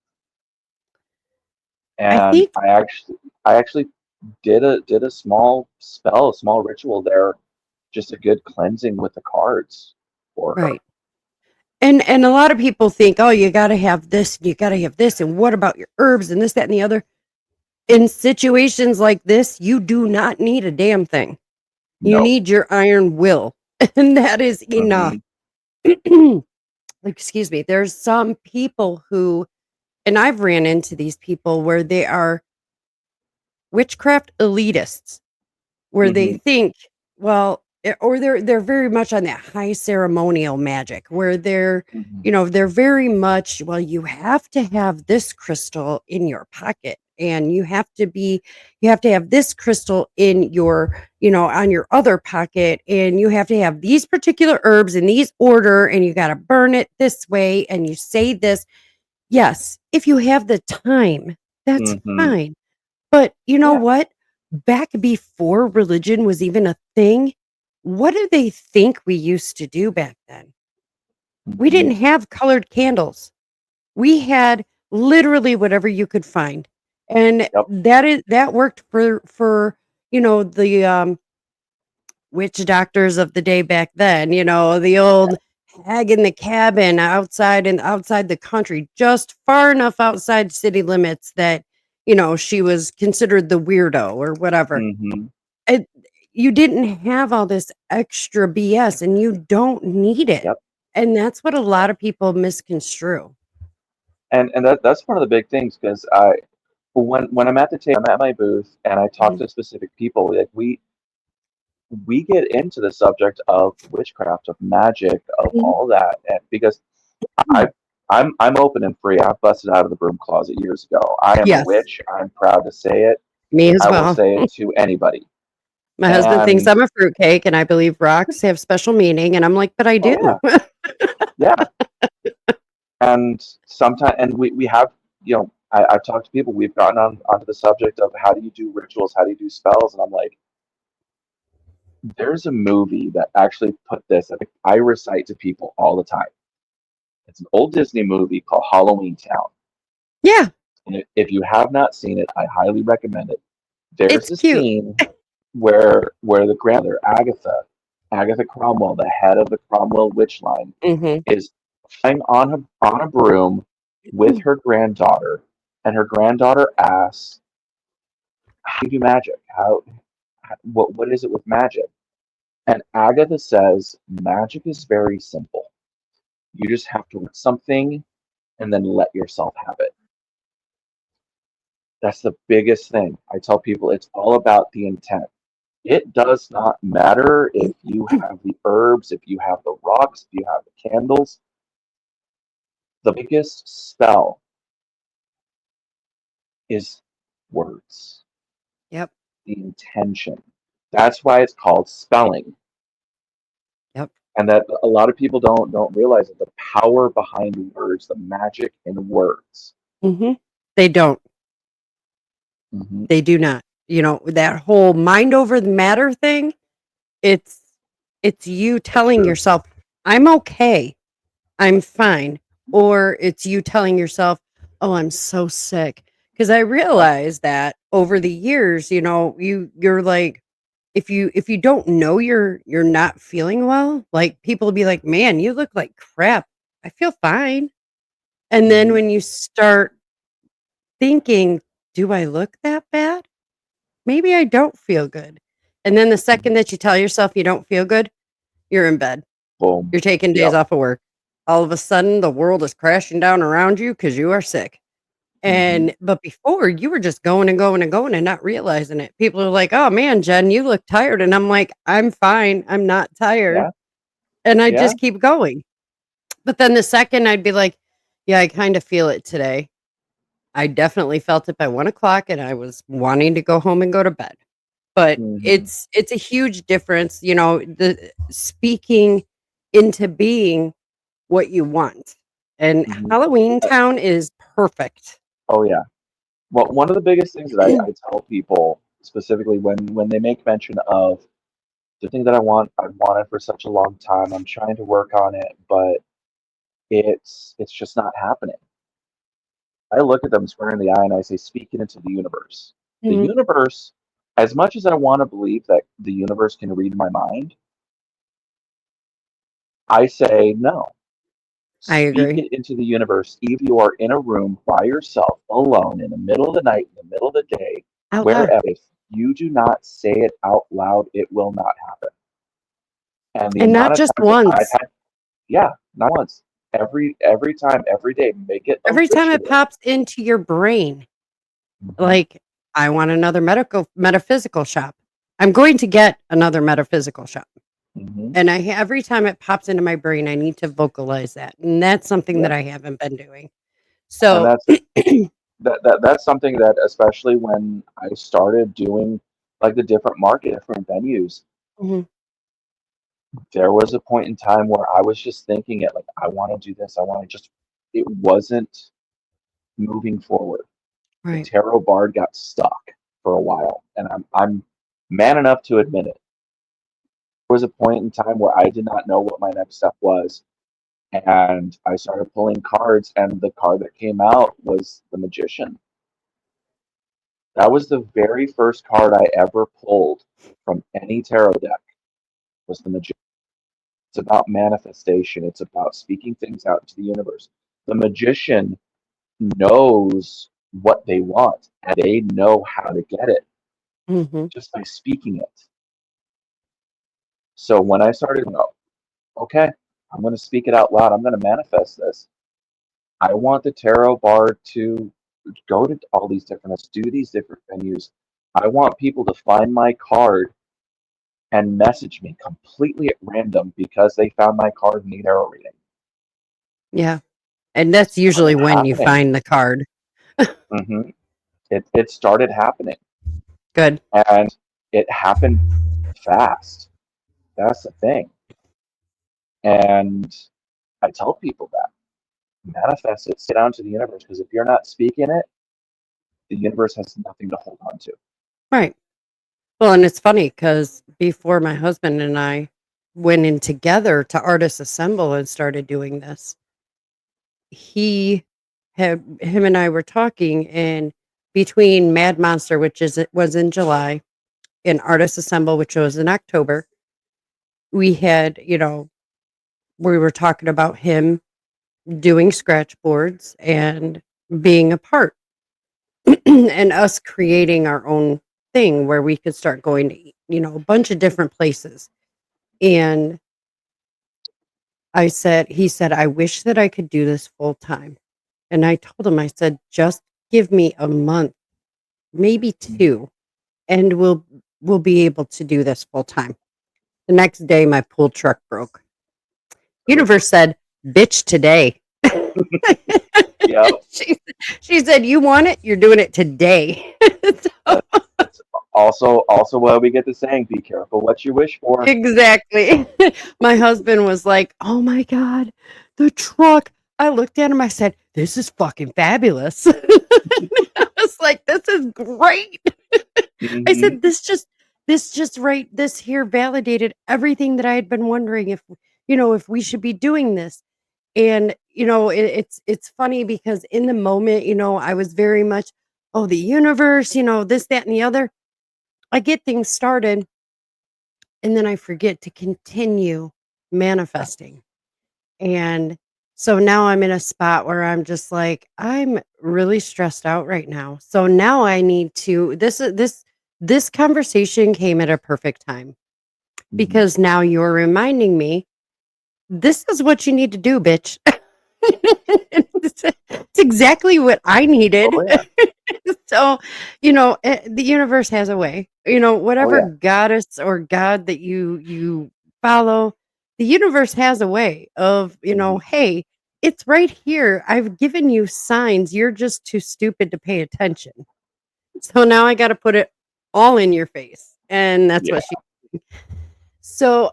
Speaker 1: I
Speaker 2: And
Speaker 1: think
Speaker 2: I actually did a small spell, a small ritual there, just a good cleansing with the cards for her.
Speaker 1: right. And a lot of people think, "Oh, you gotta have this, you gotta have this, and what about your herbs and this, that, and the other?" In situations like this, you do not need a damn thing. You
Speaker 2: No.
Speaker 1: need your iron will, and that is enough.
Speaker 2: Hmm.
Speaker 1: Excuse me. There's some people who, and I've ran into these people where they are witchcraft elitists. where they
Speaker 2: Mhm.
Speaker 1: think, well, or they're very much on that high ceremonial magic where they're,
Speaker 2: Mhm.
Speaker 1: they're very much, well, you have to have this crystal in your pocket and you have to have this crystal in your, on your other pocket and you have to have these particular herbs in these order and you got to burn it this way and you say this. Yes, if you have the time, that's
Speaker 2: Mhm.
Speaker 1: fine. But you know
Speaker 2: Yeah.
Speaker 1: what? Back before religion was even a thing, what do they think we used to do back then? We
Speaker 2: Mhm.
Speaker 1: didn't have colored candles. We had literally whatever you could find. And
Speaker 2: Yep.
Speaker 1: that worked for, the witch doctors of the day back then, the old hag in the cabin outside the country, just far enough outside city limits that, she was considered the weirdo or whatever.
Speaker 2: Mhm.
Speaker 1: It, you didn't have all this extra BS and you don't need it.
Speaker 2: Yep.
Speaker 1: And that's what a lot of people misconstrue.
Speaker 2: And that's one of the big things because when I'm at the table, I'm at my booth, and I talk
Speaker 1: Mhm.
Speaker 2: to specific people. Like we get into the subject of witchcraft, of magic, of
Speaker 1: Mhm.
Speaker 2: all that, and because I I'm open and free. I busted out of the broom closet years ago. I am a
Speaker 1: Yes,
Speaker 2: witch. I'm proud to say it.
Speaker 1: me as
Speaker 2: I will
Speaker 1: well.
Speaker 2: say it to anybody.
Speaker 1: My husband thinks
Speaker 2: And
Speaker 1: I'm a fruitcake and I believe rocks have special meaning. And I'm like, but I
Speaker 2: oh
Speaker 1: do.
Speaker 2: yeah, yeah. And sometimes, and we have, I've talked to people. We've gotten onto the subject of how do you do rituals, how do you do spells, and I'm like, there's a movie that actually put this. I recite to people all the time. It's an old Disney movie called Halloween Town.
Speaker 1: Yeah,
Speaker 2: And if you have not seen it, I highly recommend it.
Speaker 1: it's
Speaker 2: There's a
Speaker 1: cute.
Speaker 2: scene where the grandmother, Agatha Cromwell, the head of the Cromwell witch line,
Speaker 1: Mhm.
Speaker 2: is flying on a broom with her granddaughter, and her granddaughter asks, "How do you do magic? What is it with magic?" And Agatha says, "Magic is very simple. You just have to want something and then let yourself have it." That's the biggest thing. I tell people it's all about the intent. It does not matter if you have the herbs, if you have the rocks, if you have the candles. The biggest spell is words,
Speaker 1: Yep,
Speaker 2: the intention. That's why it's called spelling.
Speaker 1: yep.
Speaker 2: And that a lot of people don't realize that the power behind words, the magic in words.
Speaker 1: Mhm. They don't.
Speaker 2: Hmm.
Speaker 1: They do not. That whole mind over the matter thing, it's it's you
Speaker 2: That's
Speaker 1: telling
Speaker 2: true.
Speaker 1: yourself, "I'm okay. I'm fine." Or it's you telling yourself, "Oh, I'm so sick." Because I
Speaker 2: Yep.
Speaker 1: realized that over the years, you're like, if you don't know you're not feeling well, like people will be like, "Man, you look like crap." I feel fine. And then
Speaker 2: Hmm.
Speaker 1: when you start thinking, "Do I look that bad? Maybe I don't feel good." And then the second
Speaker 2: Hmm.
Speaker 1: that you tell yourself you don't feel good, you're in bed.
Speaker 2: Boom.
Speaker 1: You're taking days
Speaker 2: Yep.
Speaker 1: off of work. All of a sudden, the world is crashing down around you because you are sick.
Speaker 2: Hmm.
Speaker 1: But before, you were just going and going and going and not realizing it. People are like, "Oh man, Jen, you look tired." And I'm like, "I'm fine. I'm not tired."
Speaker 2: Yeah.
Speaker 1: And I
Speaker 2: Yeah.
Speaker 1: just keep going. But then the second I'd be like, "Yeah, I kind of feel it today." I definitely felt it by 1 o'clock and I was wanting to go home and go to bed. But
Speaker 2: Hmm.
Speaker 1: it's a huge difference, the speaking into being what you want. And
Speaker 2: Hmm.
Speaker 1: Halloween Town is perfect.
Speaker 2: Oh yeah. Well, one of the biggest things that I tell people specifically when they make mention of the thing that I've wanted for such a long time, I'm trying to work on it, but it's just not happening. I look at them square in the eye and I say, speak it into the universe. The
Speaker 1: Mhm.
Speaker 2: universe, as much as I want to believe that the universe can read my mind, I say no.
Speaker 1: I
Speaker 2: Speak
Speaker 1: agree.
Speaker 2: it into the universe. If you are in a room by yourself, alone, in the middle of the night, in the middle of the day,
Speaker 1: Out loud.
Speaker 2: wherever, if you do not say it out loud, it will not happen. And the
Speaker 1: And not
Speaker 2: amount of
Speaker 1: just
Speaker 2: times that I've
Speaker 1: once.
Speaker 2: had, yeah, not once, every time, every day, make it a
Speaker 1: Every time it
Speaker 2: ritual.
Speaker 1: pops into your brain,
Speaker 2: Mhm.
Speaker 1: like, I want another metaphysical shop. I'm going to get another metaphysical shop.
Speaker 2: Hmm.
Speaker 1: And every time it pops into my brain, I need to vocalize that. And that's something that
Speaker 2: Yeah,
Speaker 1: I haven't been doing.
Speaker 2: and
Speaker 1: So,
Speaker 2: that's something that, especially when I started doing like the different venues,
Speaker 1: Mhm.
Speaker 2: there was a point in time where I was just thinking it like, I want to do this. I want to just. It wasn't moving forward. The
Speaker 1: Right.
Speaker 2: tarot bard got stuck for a while, and I'm man enough to admit it. There was a point in time where I did not know what my next step was, and I started pulling cards, and the card that came out was the Magician. That was the very first card I ever pulled from any tarot deck. Was the Magician. It's about manifestation. It's about speaking things out into the universe. The Magician knows what they want, and they know how to get it
Speaker 1: Mhm.
Speaker 2: just by speaking it. So when I started, okay, I'm going to speak it out loud. I'm going to manifest this. I want the tarot bard to go to all these different, do these different venues. I want people to find my card and message me completely at random because they found my card in the tarot reading.
Speaker 1: Yeah. And that's usually
Speaker 2: Started
Speaker 1: when you
Speaker 2: happening.
Speaker 1: find the card.
Speaker 2: Hmm. It started happening,
Speaker 1: Good.
Speaker 2: and it happened fast. That's the thing. And I tell people that manifest it, sit down to the universe, because if you're not speaking it, the universe has nothing to hold on to.
Speaker 1: Right. Well, and it's funny because before my husband and I went in together to Artists Assemble and started doing this, he him and I were talking, and between Mad Monster, which is it was in July, and Artists Assemble, which was in October, we had, we were talking about him doing scratch boards and being a part and us creating our own thing where we could start going to, a bunch of different places. And he said, I wish that I could do this full time. And I told him, I said, just give me a month, maybe two, and we'll be able to do this full time. The next day my pool truck broke. Universe said, bitch today.
Speaker 2: Yep.
Speaker 1: she, she said, you want it? You're doing it today. So,
Speaker 2: That's also why we get the saying, be careful what you wish for.
Speaker 1: exactly. My husband was like, oh my God, the truck. I looked at him. I said, this is fucking fabulous. I was like, this is great. I
Speaker 2: Hmm.
Speaker 1: said, this just right, this here validated everything that I had been wondering if we should be doing this. And, it's funny because in the moment, I was very much, oh, the universe, this, that, and the other. I get things started and then I forget to continue manifesting. And so now I'm in a spot where I'm just like, I'm really stressed out right now. So now I need to this conversation came at a perfect time
Speaker 2: Hmm.
Speaker 1: because now you're reminding me this is what you need to do, bitch. It's exactly what I needed.
Speaker 2: Oh yeah.
Speaker 1: So, the universe has a way.
Speaker 2: Oh
Speaker 1: Whatever
Speaker 2: yeah.
Speaker 1: goddess or god that you follow, the universe has a way of,
Speaker 2: Hmm.
Speaker 1: hey, it's right here. I've given you signs. You're just too stupid to pay attention. So now I got to put it all in your face. And that's
Speaker 2: Yeah.
Speaker 1: what she So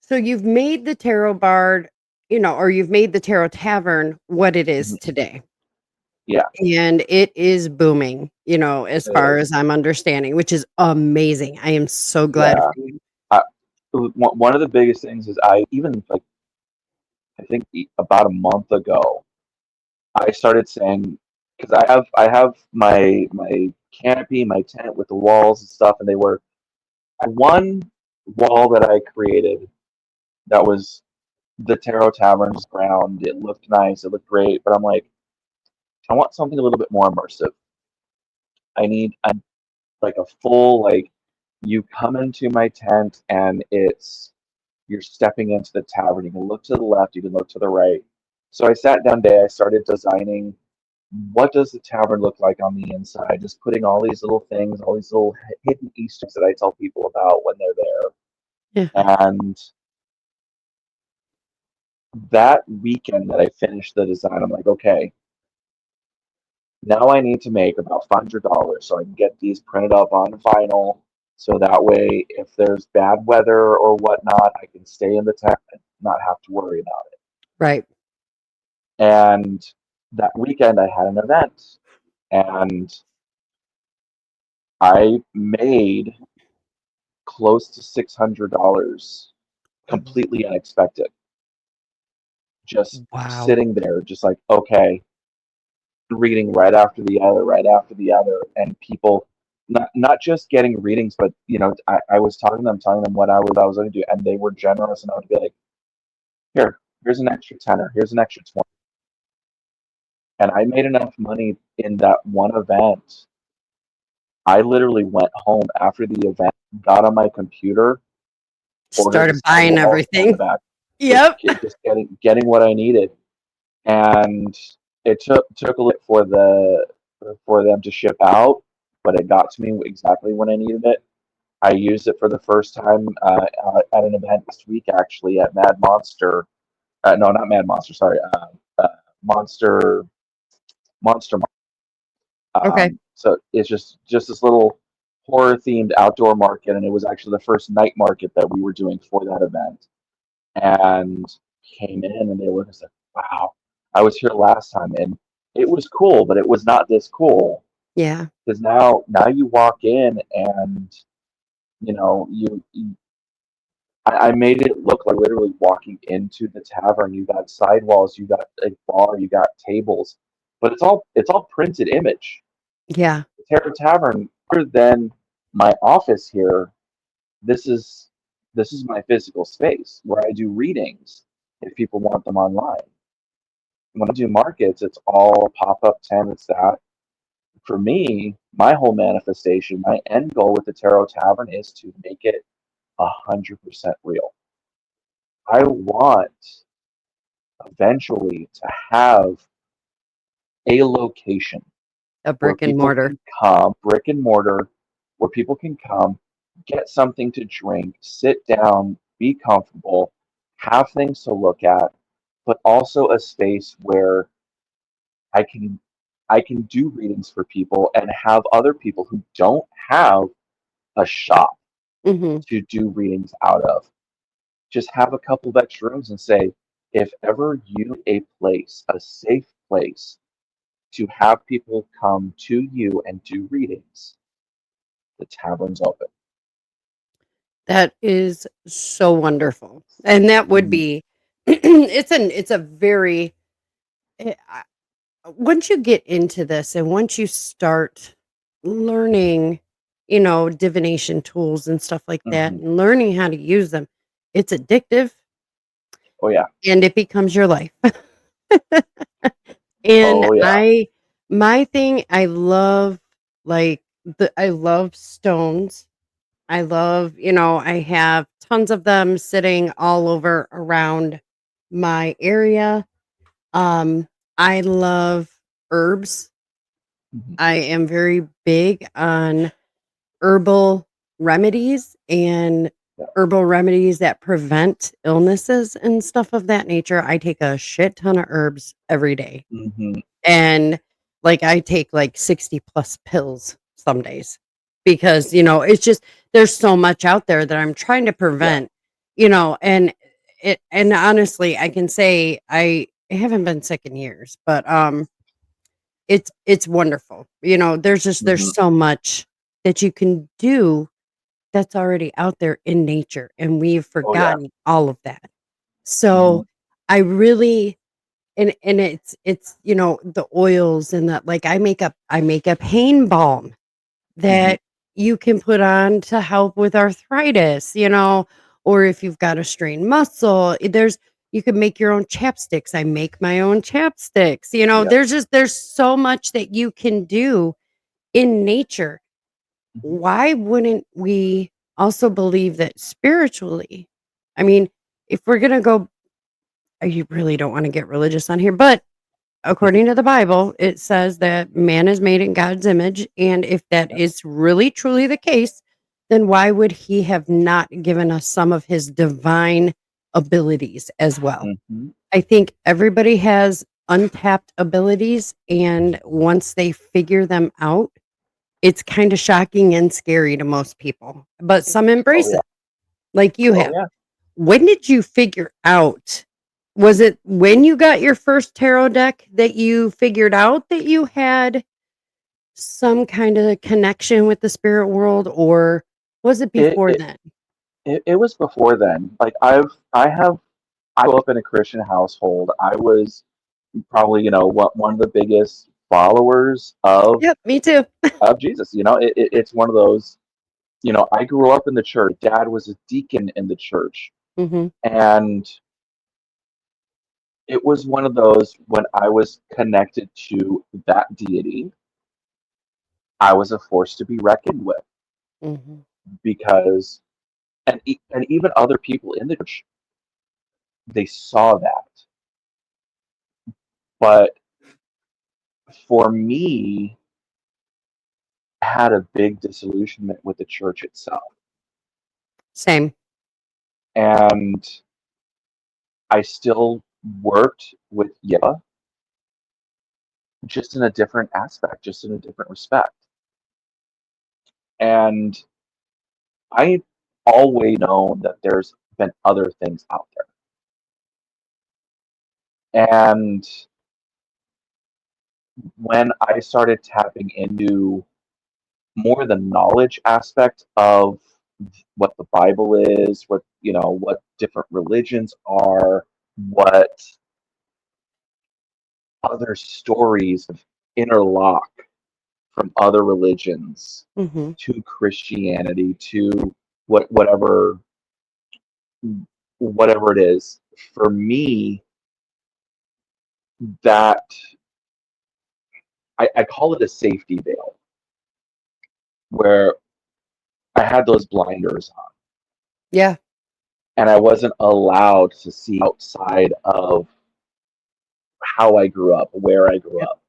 Speaker 1: so you've made the tarot bard, or you've made the tarot tavern what it is
Speaker 2: Hmm.
Speaker 1: today.
Speaker 2: Yeah.
Speaker 1: And it is booming, as
Speaker 2: It
Speaker 1: far
Speaker 2: is.
Speaker 1: as I'm understanding, which is amazing. I am so glad
Speaker 2: Yeah.
Speaker 1: for you.
Speaker 2: I, one of the biggest things is I even like I think about a month ago I started saying, because I have my canopy, my tent with the walls and stuff, and they were one wall that I created that was the Tarot Tavern's ground. It looked nice, it looked great, but I'm like, I want something a little bit more immersive. I'm like a full like you come into my tent and it's you're stepping into the tavern. You can look to the left, you can look to the right. So I sat down today, I started designing what does the tavern look like on the inside? Just putting all these little things, all these little hidden Easter eggs that I tell people about when they're
Speaker 1: Yeah.
Speaker 2: there. And that weekend that I finished the design, I'm like, okay, now I need to make about $500 so I can get these printed up on vinyl. So that way, if there's bad weather or whatnot, I can stay in the tent and not have to worry about it.
Speaker 1: Right.
Speaker 2: And that weekend, I had an event, and I made close to $600 completely unexpected. Just
Speaker 1: Wow.
Speaker 2: sitting there, just like, okay, reading right after the other, right after the other, and people not just getting readings, but I was talking to them, telling them what I was going to do, and they were generous enough to be like, here's an extra tenner, here's an extra 20, and I made enough money in that one event. I literally went home after the event, got on my computer, ordered the
Speaker 1: Started buying
Speaker 2: sidewalls and the
Speaker 1: everything.
Speaker 2: back, just
Speaker 1: Yep.
Speaker 2: just getting what I needed, and it took a little for them to ship out, but it got to me exactly when I needed it. I used it for the first time at an event this week, actually, at Mad Monster. No, not Mad Monster. Sorry, Monster Monster.
Speaker 1: Okay.
Speaker 2: So it's just this little horror themed outdoor market, and it was actually the first night market that we were doing for that event. And came in, and they were just like, "Wow, I was here last time, and it was cool, but it was not this cool."
Speaker 1: Yeah.
Speaker 2: Because now you walk in, and I made it look like literally walking into the tavern. You got sidewalls, you got a bar, you got tables, but it's all printed image.
Speaker 1: Yeah.
Speaker 2: The Terror Tavern, other than my office here, this is this is my physical space where I do readings if people want them online. When I do markets, it's all pop up tent. It's that. For me, my whole manifestation, my end goal with the Tarot Tavern is to make it 100% real. I want eventually to have a location
Speaker 1: A
Speaker 2: where
Speaker 1: brick and
Speaker 2: people
Speaker 1: mortar.
Speaker 2: can come, brick and mortar, where people can come, get something to drink, sit down, be comfortable, have things to look at, but also a space where I can I can do readings for people and have other people who don't have a shop
Speaker 1: Mhm.
Speaker 2: to do readings out of. Just have a couple of extra rooms and say, if ever you a place, a safe place to have people come to you and do readings, the tavern's open.
Speaker 1: That is so wonderful. And that would
Speaker 2: Mhm,
Speaker 1: be it's a very eh, I once you get into this and once you start learning, divination tools and stuff like that
Speaker 2: mhm.
Speaker 1: and learning how to use them, it's addictive
Speaker 2: Oh yeah,
Speaker 1: and it becomes your life. And
Speaker 2: oh yeah.
Speaker 1: my thing, I love like I love stones. I love, I have tons of them sitting all over around my area. Um, I love herbs.
Speaker 2: Mhm.
Speaker 1: I am very big on herbal remedies and
Speaker 2: Yeah.
Speaker 1: herbal remedies that prevent illnesses and stuff of that nature. I take a shit ton of herbs every day.
Speaker 2: Mhm.
Speaker 1: And, like, I take, like, 60 plus pills some days because, it's just there's so much out there that I'm trying to
Speaker 2: Yeah.
Speaker 1: prevent, and honestly, I can say I haven't been sick in years, but, it's wonderful. There's
Speaker 2: Mhm.
Speaker 1: so much that you can do that's already out there in nature, and we've
Speaker 2: Oh yeah.
Speaker 1: forgotten all of that. So,
Speaker 2: Mhm.
Speaker 1: I really and it's the oils and that like I make a pain balm
Speaker 2: Mhm.
Speaker 1: that you can put on to help with arthritis, or if you've got a strained muscle, you can make your own chapsticks. I make my own chapsticks.
Speaker 2: Yeah.
Speaker 1: There's so much that you can do in nature.
Speaker 2: Mhm.
Speaker 1: Why wouldn't we also believe that spiritually? I mean, if we're going to go you really don't want to get religious on here, but according to the Bible, it says that man is made in God's image, and if that
Speaker 2: Yep.
Speaker 1: is really truly the case, then why would he have not given us some of his divine abilities as well?
Speaker 2: Mhm.
Speaker 1: I think everybody has untapped abilities, and once they figure them out, it's kinda shocking and scary to most people, but some
Speaker 2: Oh
Speaker 1: embrace
Speaker 2: yeah.
Speaker 1: it, like you
Speaker 2: Oh
Speaker 1: have.
Speaker 2: yeah.
Speaker 1: When did you figure out, was it when you got your first tarot deck that you figured out that you had some kinda connection with the spirit world, or was it
Speaker 2: It,
Speaker 1: before
Speaker 2: it
Speaker 1: then?
Speaker 2: it was before then. Like I grew up in a Christian household. I was probably, one of the biggest followers
Speaker 1: Yep, me too.
Speaker 2: of Jesus. It's one of those, I grew up in the church. Dad was a deacon in the church.
Speaker 1: Mhm,
Speaker 2: And it was one of those when I was connected to that deity, I was a force to be reckoned with
Speaker 1: mhm.
Speaker 2: because, and even other people in the church, they saw that. But for me, I had a big disillusionment with the church itself.
Speaker 1: Same.
Speaker 2: And I still worked with Yiva, just in a different aspect, just in a different respect. And I always known that there's been other things out there. And when I started tapping into more the knowledge aspect of what the Bible is, what different religions are, what other stories interlock from other religions
Speaker 1: Mhm.
Speaker 2: to Christianity to what whatever it is. For me, that I call it a safety veil, where I had those blinders on
Speaker 1: Yeah.
Speaker 2: and I wasn't allowed to see outside of how I grew up, where I grew
Speaker 1: Yep.
Speaker 2: up.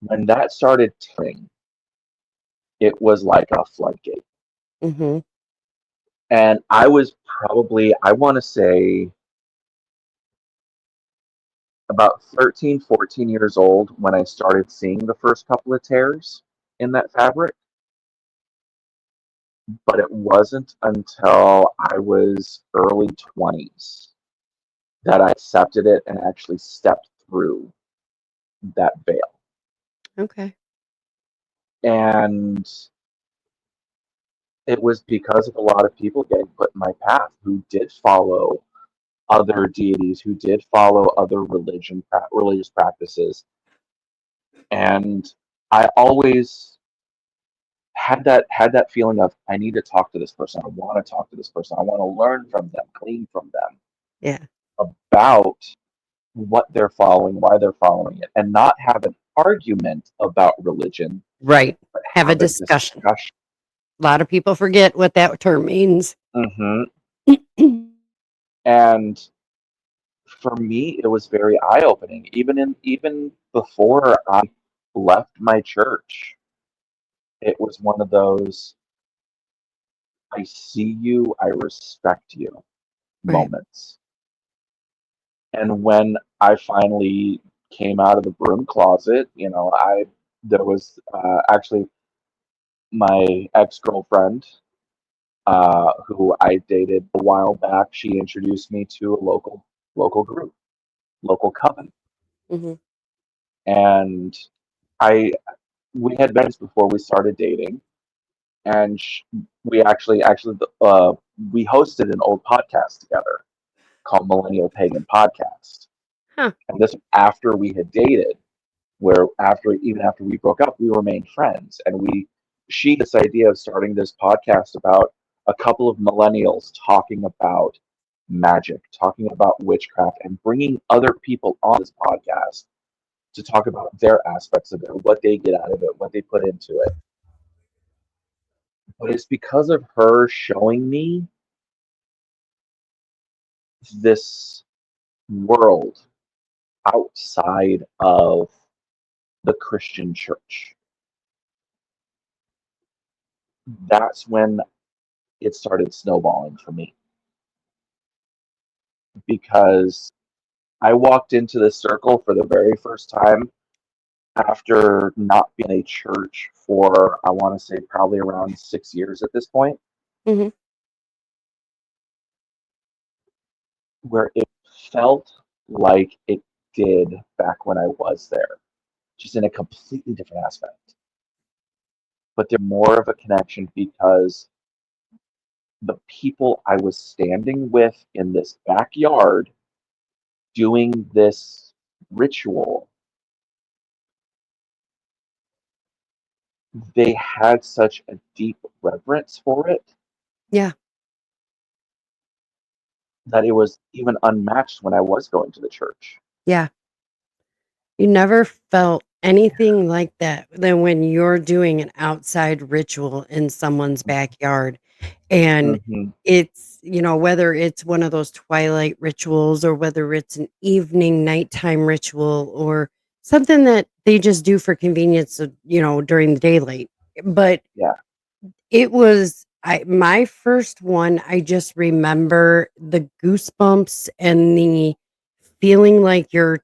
Speaker 2: When that started turning, it was like a floodgate.
Speaker 1: Mhm.
Speaker 2: And I was probably, I want to say, about 13, 14 years old when I started seeing the first couple of tears in that fabric. But it wasn't until I was early 20s that I accepted it and actually stepped through that veil.
Speaker 1: Okay.
Speaker 2: And it was because of a lot of people getting put in my path who did follow other deities, who did follow other religious practices. And I always had that feeling of, I need to talk to this person. I want to talk to this person. I want to learn from them, glean from them
Speaker 1: Yeah.
Speaker 2: about what they're following, why they're following it, and not have an argument about religion,
Speaker 1: Right.
Speaker 2: but
Speaker 1: Have a
Speaker 2: have a
Speaker 1: discussion.
Speaker 2: discussion.
Speaker 1: A lot of people forget what that term means.
Speaker 2: Hmm. And for me, it was very eye opening. Even before I left my church, it was one of those, I see you, I respect you
Speaker 1: Right.
Speaker 2: moments. And when I finally came out of the broom closet, I there was actually my ex girlfriend, who I dated a while back. She introduced me to a local group, local coven,
Speaker 1: Mhm.
Speaker 2: and I we had met before we started dating, and we we hosted an old podcast together called Millennial Pagan Podcast,
Speaker 1: Huh.
Speaker 2: and this after we had dated, where after we broke up, we remained friends, and she this idea of starting this podcast about a couple of millennials talking about magic, talking about witchcraft, and bringing other people on this podcast to talk about their aspects of it, what they get out of it, what they put into it. But it's because of her showing me this world outside of the Christian church. That's when it started snowballing for me because I walked into this circle for the very first time after not being in a church for, I want to say, probably around 6 years at this point,
Speaker 1: Mhm.
Speaker 2: where it felt like it did back when I was there, just in a completely different aspect. But there's more of a connection because the people I was standing with in this backyard doing this ritual, they had such a deep reverence for it
Speaker 1: Yeah.
Speaker 2: that it was even unmatched when I was going to the church.
Speaker 1: Yeah. You never felt anything like that than when you're doing an outside ritual in someone's backyard. And
Speaker 2: Mm-hmm.
Speaker 1: it's, whether it's one of those twilight rituals or whether it's an evening, nighttime ritual or something that they just do for convenience, during the daylight. But
Speaker 2: Yeah.
Speaker 1: it was my first one. I just remember the goosebumps and the feeling like you're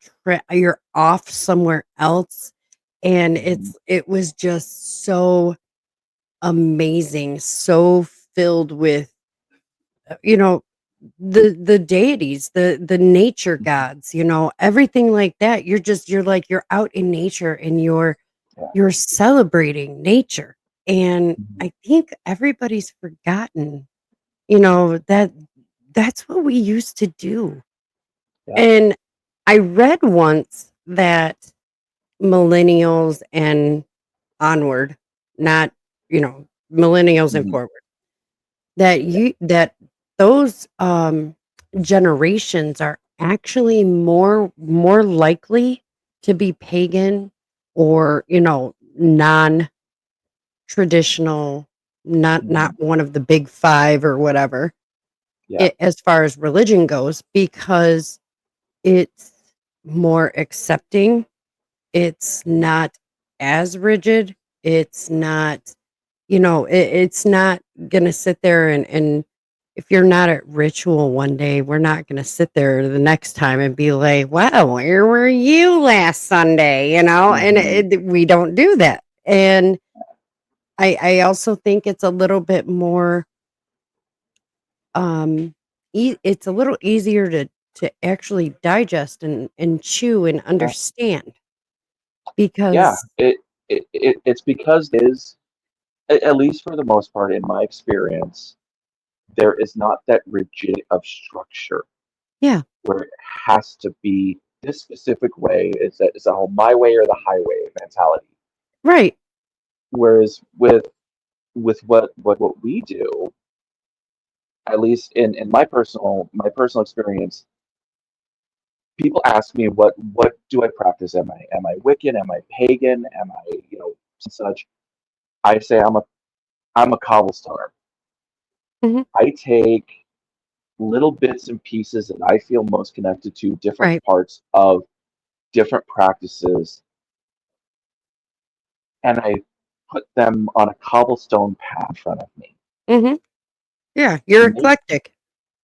Speaker 1: off somewhere else, and
Speaker 2: Mm-hmm.
Speaker 1: it was just so amazing, so filled with, you know, the deities, the nature
Speaker 2: Mm-hmm.
Speaker 1: gods, everything like that. You're like you're out in nature and
Speaker 2: Yeah.
Speaker 1: you're celebrating nature. And
Speaker 2: Mm-hmm.
Speaker 1: I think everybody's forgotten, that that's what we used to do.
Speaker 2: Yeah.
Speaker 1: And I read once that millennials and onward, not, millennials and
Speaker 2: Mm-hmm.
Speaker 1: forward, that
Speaker 2: Yeah.
Speaker 1: those generations are actually more likely to be pagan or, non-traditional, not
Speaker 2: Mm-hmm.
Speaker 1: one of the big five or whatever,
Speaker 2: Yeah.
Speaker 1: as far as religion goes, because it's more accepting. It's not as rigid. It's not, it's not gonna sit there and if you're not at ritual one day, we're not gonna sit there the next time and be like, "Wow, where were you last Sunday?" And
Speaker 2: Mm-hmm.
Speaker 1: we don't do that. And I also think it's a little bit more, um, it's a little easier to actually digest and chew and
Speaker 2: Yeah.
Speaker 1: understand
Speaker 2: Yeah.
Speaker 1: because
Speaker 2: It's because at least for the most part, in my experience, there is not that rigidity of structure
Speaker 1: yeah,
Speaker 2: where it has to be this specific way. It's a whole my way or the highway mentality.
Speaker 1: right.
Speaker 2: Whereas with what we do, at least in my personal experience, people ask me what do I practice? Am I Wiccan? Am I pagan? Am I such? I say I'm a cobblestoner.
Speaker 1: Mhm,
Speaker 2: I take little bits and pieces that I feel most connected to different
Speaker 1: right.
Speaker 2: parts of different practices, and I put them on a cobblestone path in front of me.
Speaker 1: Mhm. Yeah, you're
Speaker 2: Maybe,
Speaker 1: eclectic.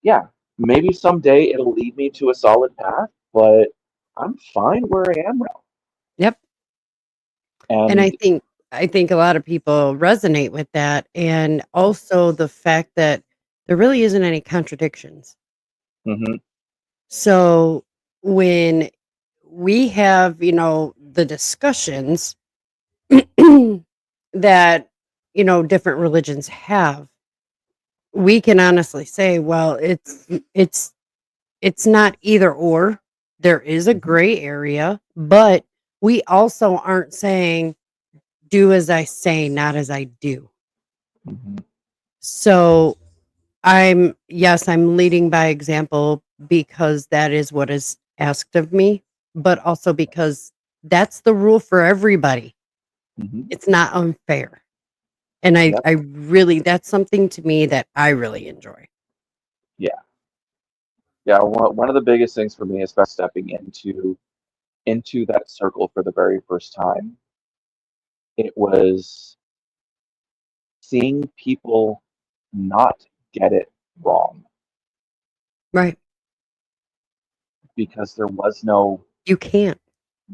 Speaker 2: yeah, maybe someday it'll lead me to a solid path, but I'm fine where I am now.
Speaker 1: Yep. And
Speaker 2: And
Speaker 1: I think a lot of people resonate with that, and also the fact that there really isn't any contradictions.
Speaker 2: hmm
Speaker 1: So when we have, the discussions that, different religions have, we can honestly say, well, it's not either or. There is a
Speaker 2: hmm
Speaker 1: gray area, but we also aren't saying do as I say, not as I do.
Speaker 2: hmm
Speaker 1: So I'm leading by example because that is what is asked of me, but also because that's the rule for everybody.
Speaker 2: hmm
Speaker 1: It's not unfair. And
Speaker 2: yep,
Speaker 1: I really, that's something to me that I really enjoy.
Speaker 2: yeah, yeah. One of the biggest things for me is about stepping into into that circle for the very first time, it was seeing people not get it wrong
Speaker 1: Right.
Speaker 2: because there was no
Speaker 1: You can't.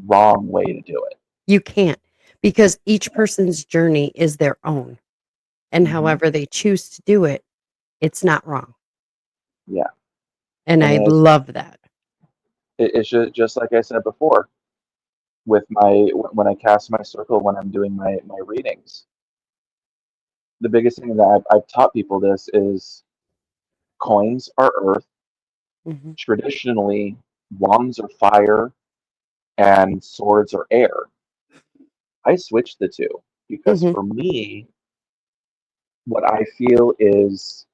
Speaker 2: wrong way to do it.
Speaker 1: You can't because each person's journey is their own. And
Speaker 2: Hmm.
Speaker 1: however they choose to do it, it's not wrong.
Speaker 2: Yeah,
Speaker 1: And
Speaker 2: and
Speaker 1: I love that.
Speaker 2: it's just like I said before with my when I cast my circle when I'm doing my readings. The biggest thing that I've taught people this is coins are earth.
Speaker 1: Mhm.
Speaker 2: Traditionally, wands are fire and swords are air. I switched the two because
Speaker 1: Mhm.
Speaker 2: for me, what I feel is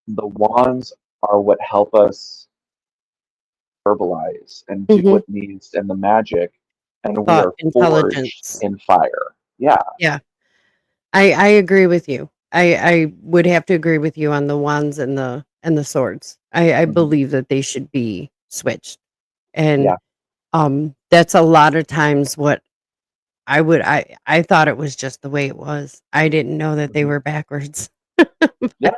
Speaker 2: the wands are what help us verbalize and do
Speaker 1: Mhm.
Speaker 2: what needs and the magic, and we
Speaker 1: Thought
Speaker 2: are forged
Speaker 1: intelligence.
Speaker 2: in fire. Yeah.
Speaker 1: Yeah. I agree with you. I would have to agree with you on the wands and the swords. I
Speaker 2: Hmm.
Speaker 1: believe that they should be switched. And
Speaker 2: Yeah.
Speaker 1: that's a lot of times what I thought it was just the way it was. I didn't know that they
Speaker 2: Hmm.
Speaker 1: were backwards.
Speaker 2: Yeah.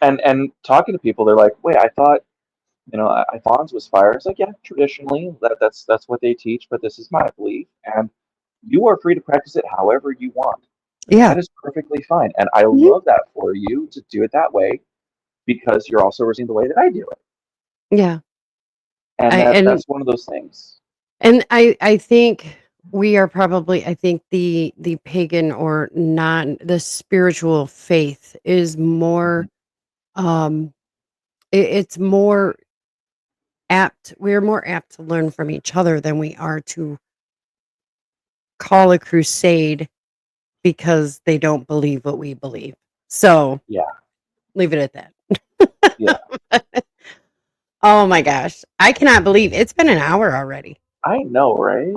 Speaker 2: And talking to people, they're like, "Wait, I thought I thought wands was fire." It's like, yeah, traditionally that's what they teach, but this is my belief, and you are free to practice it however you want.
Speaker 1: Yeah.
Speaker 2: That is perfectly fine, and I
Speaker 1: Mhm.
Speaker 2: love that for you to do it that way because you're also receiving the way that I do it,
Speaker 1: Yeah.
Speaker 2: and
Speaker 1: I and
Speaker 2: that's one of those things.
Speaker 1: I think we are probably I think the pagan or not the spiritual faith is
Speaker 2: Hmm.
Speaker 1: more it's more apt we're more apt to learn from each other than we are to call a crusade because they don't believe what we believe. So,
Speaker 2: Yeah,
Speaker 1: leave it at that.
Speaker 2: yeah,
Speaker 1: Oh my gosh. I cannot believe it's been an hour already.
Speaker 2: I know, right?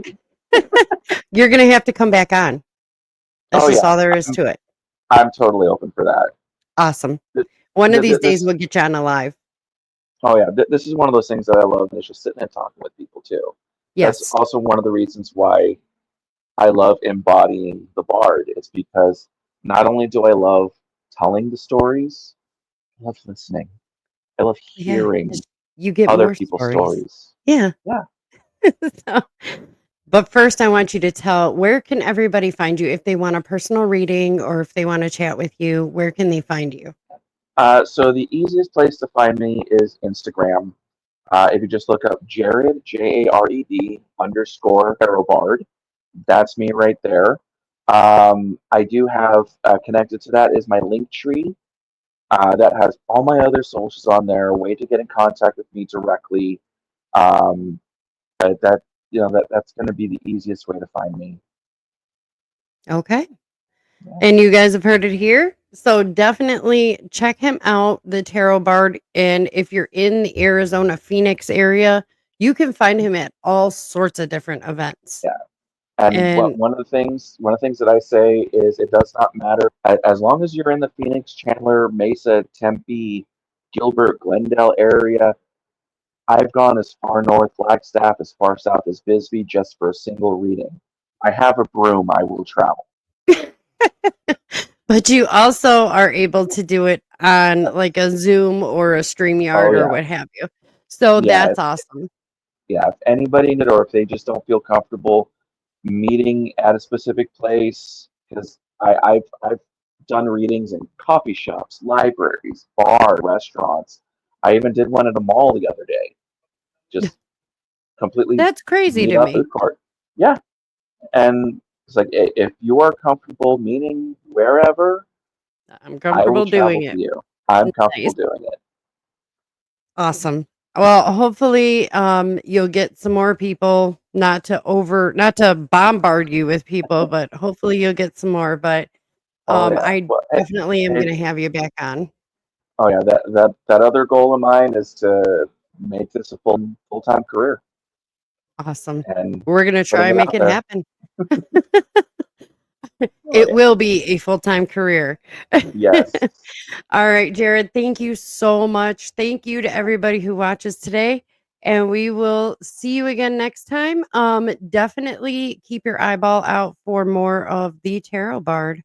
Speaker 1: You're gonna have to come back on. That's
Speaker 2: Oh
Speaker 1: just
Speaker 2: yeah,
Speaker 1: all there is
Speaker 2: I'm
Speaker 1: to it.
Speaker 2: I'm totally open for that.
Speaker 1: Awesome.
Speaker 2: Th-
Speaker 1: One of these days
Speaker 2: This
Speaker 1: we'll get you on a live.
Speaker 2: Oh yeah, this is one of those things that I love, and it's just sitting and talking with people too. That's
Speaker 1: Yes.
Speaker 2: also one of the reasons why I love embodying the bard. It's because not only do I love telling the stories, I love listening. I love
Speaker 1: Yeah.
Speaker 2: hearing
Speaker 1: 'Cause you get
Speaker 2: other
Speaker 1: more
Speaker 2: people's
Speaker 1: stories.
Speaker 2: stories.
Speaker 1: Yeah.
Speaker 2: Yeah.
Speaker 1: So, but first I want you to tell where can everybody find you if they want a personal reading or if they want to chat with you, where can they find you?
Speaker 2: So the easiest place to find me is Instagram. If you just look up Jared, Jared underscore Tarot Bard, that's me right there. I do have connected to that is my link tree that has all my other socials on there, a way to get in contact with me directly. Um, that that's going to be the easiest way to find me.
Speaker 1: Okay.
Speaker 2: Yeah,
Speaker 1: And you guys have heard it here. So definitely check him out, the Tarot Bard. And if you're in the Arizona Phoenix area, you can find him at all sorts of different events.
Speaker 2: yeah. And
Speaker 1: And
Speaker 2: one of the things that I say is it does not matter as long as you're in the Phoenix, Chandler, Mesa, Tempe, Gilbert, Glendale area. I've gone as far north, Flagstaff, as far south as Bisbee just for a single reading. I have a broom. I will travel.
Speaker 1: but you also are able to do it on like a Zoom or a
Speaker 2: Oh
Speaker 1: StreamYard or
Speaker 2: yeah,
Speaker 1: what have you. So
Speaker 2: yeah,
Speaker 1: that's awesome.
Speaker 2: yeah. If anybody in it, or if they just don't feel comfortable meeting at a specific place, because I've done readings in coffee shops, libraries, bars, restaurants. I even did one at a mall the other day. Just completely
Speaker 1: That's crazy
Speaker 2: meet
Speaker 1: to
Speaker 2: up
Speaker 1: me.
Speaker 2: food court. Yeah, and it's like if you are comfortable meeting wherever,
Speaker 1: I'm
Speaker 2: I will
Speaker 1: comfortable doing
Speaker 2: travel for
Speaker 1: it.
Speaker 2: you. I'm comfortable
Speaker 1: Nice.
Speaker 2: doing it.
Speaker 1: Awesome. Well, hopefully, you'll get some more people, not to bombard you with people, but hopefully you'll get some more. But
Speaker 2: Oh yeah.
Speaker 1: I
Speaker 2: Well,
Speaker 1: definitely am
Speaker 2: hey,
Speaker 1: gonna have you back on.
Speaker 2: oh yeah. That other goal of mine is to make this a full time career
Speaker 1: Awesome.
Speaker 2: and
Speaker 1: We're gonna
Speaker 2: putting
Speaker 1: try
Speaker 2: it
Speaker 1: and make
Speaker 2: out
Speaker 1: it
Speaker 2: there.
Speaker 1: happen.
Speaker 2: Oh
Speaker 1: It
Speaker 2: yeah.
Speaker 1: will be a full-time career.
Speaker 2: Yes.
Speaker 1: All right, Jared, thank you so much. Thank you to everybody who watches today, and we will see you again next time. Definitely keep your eyeball out for more of the tarot bard.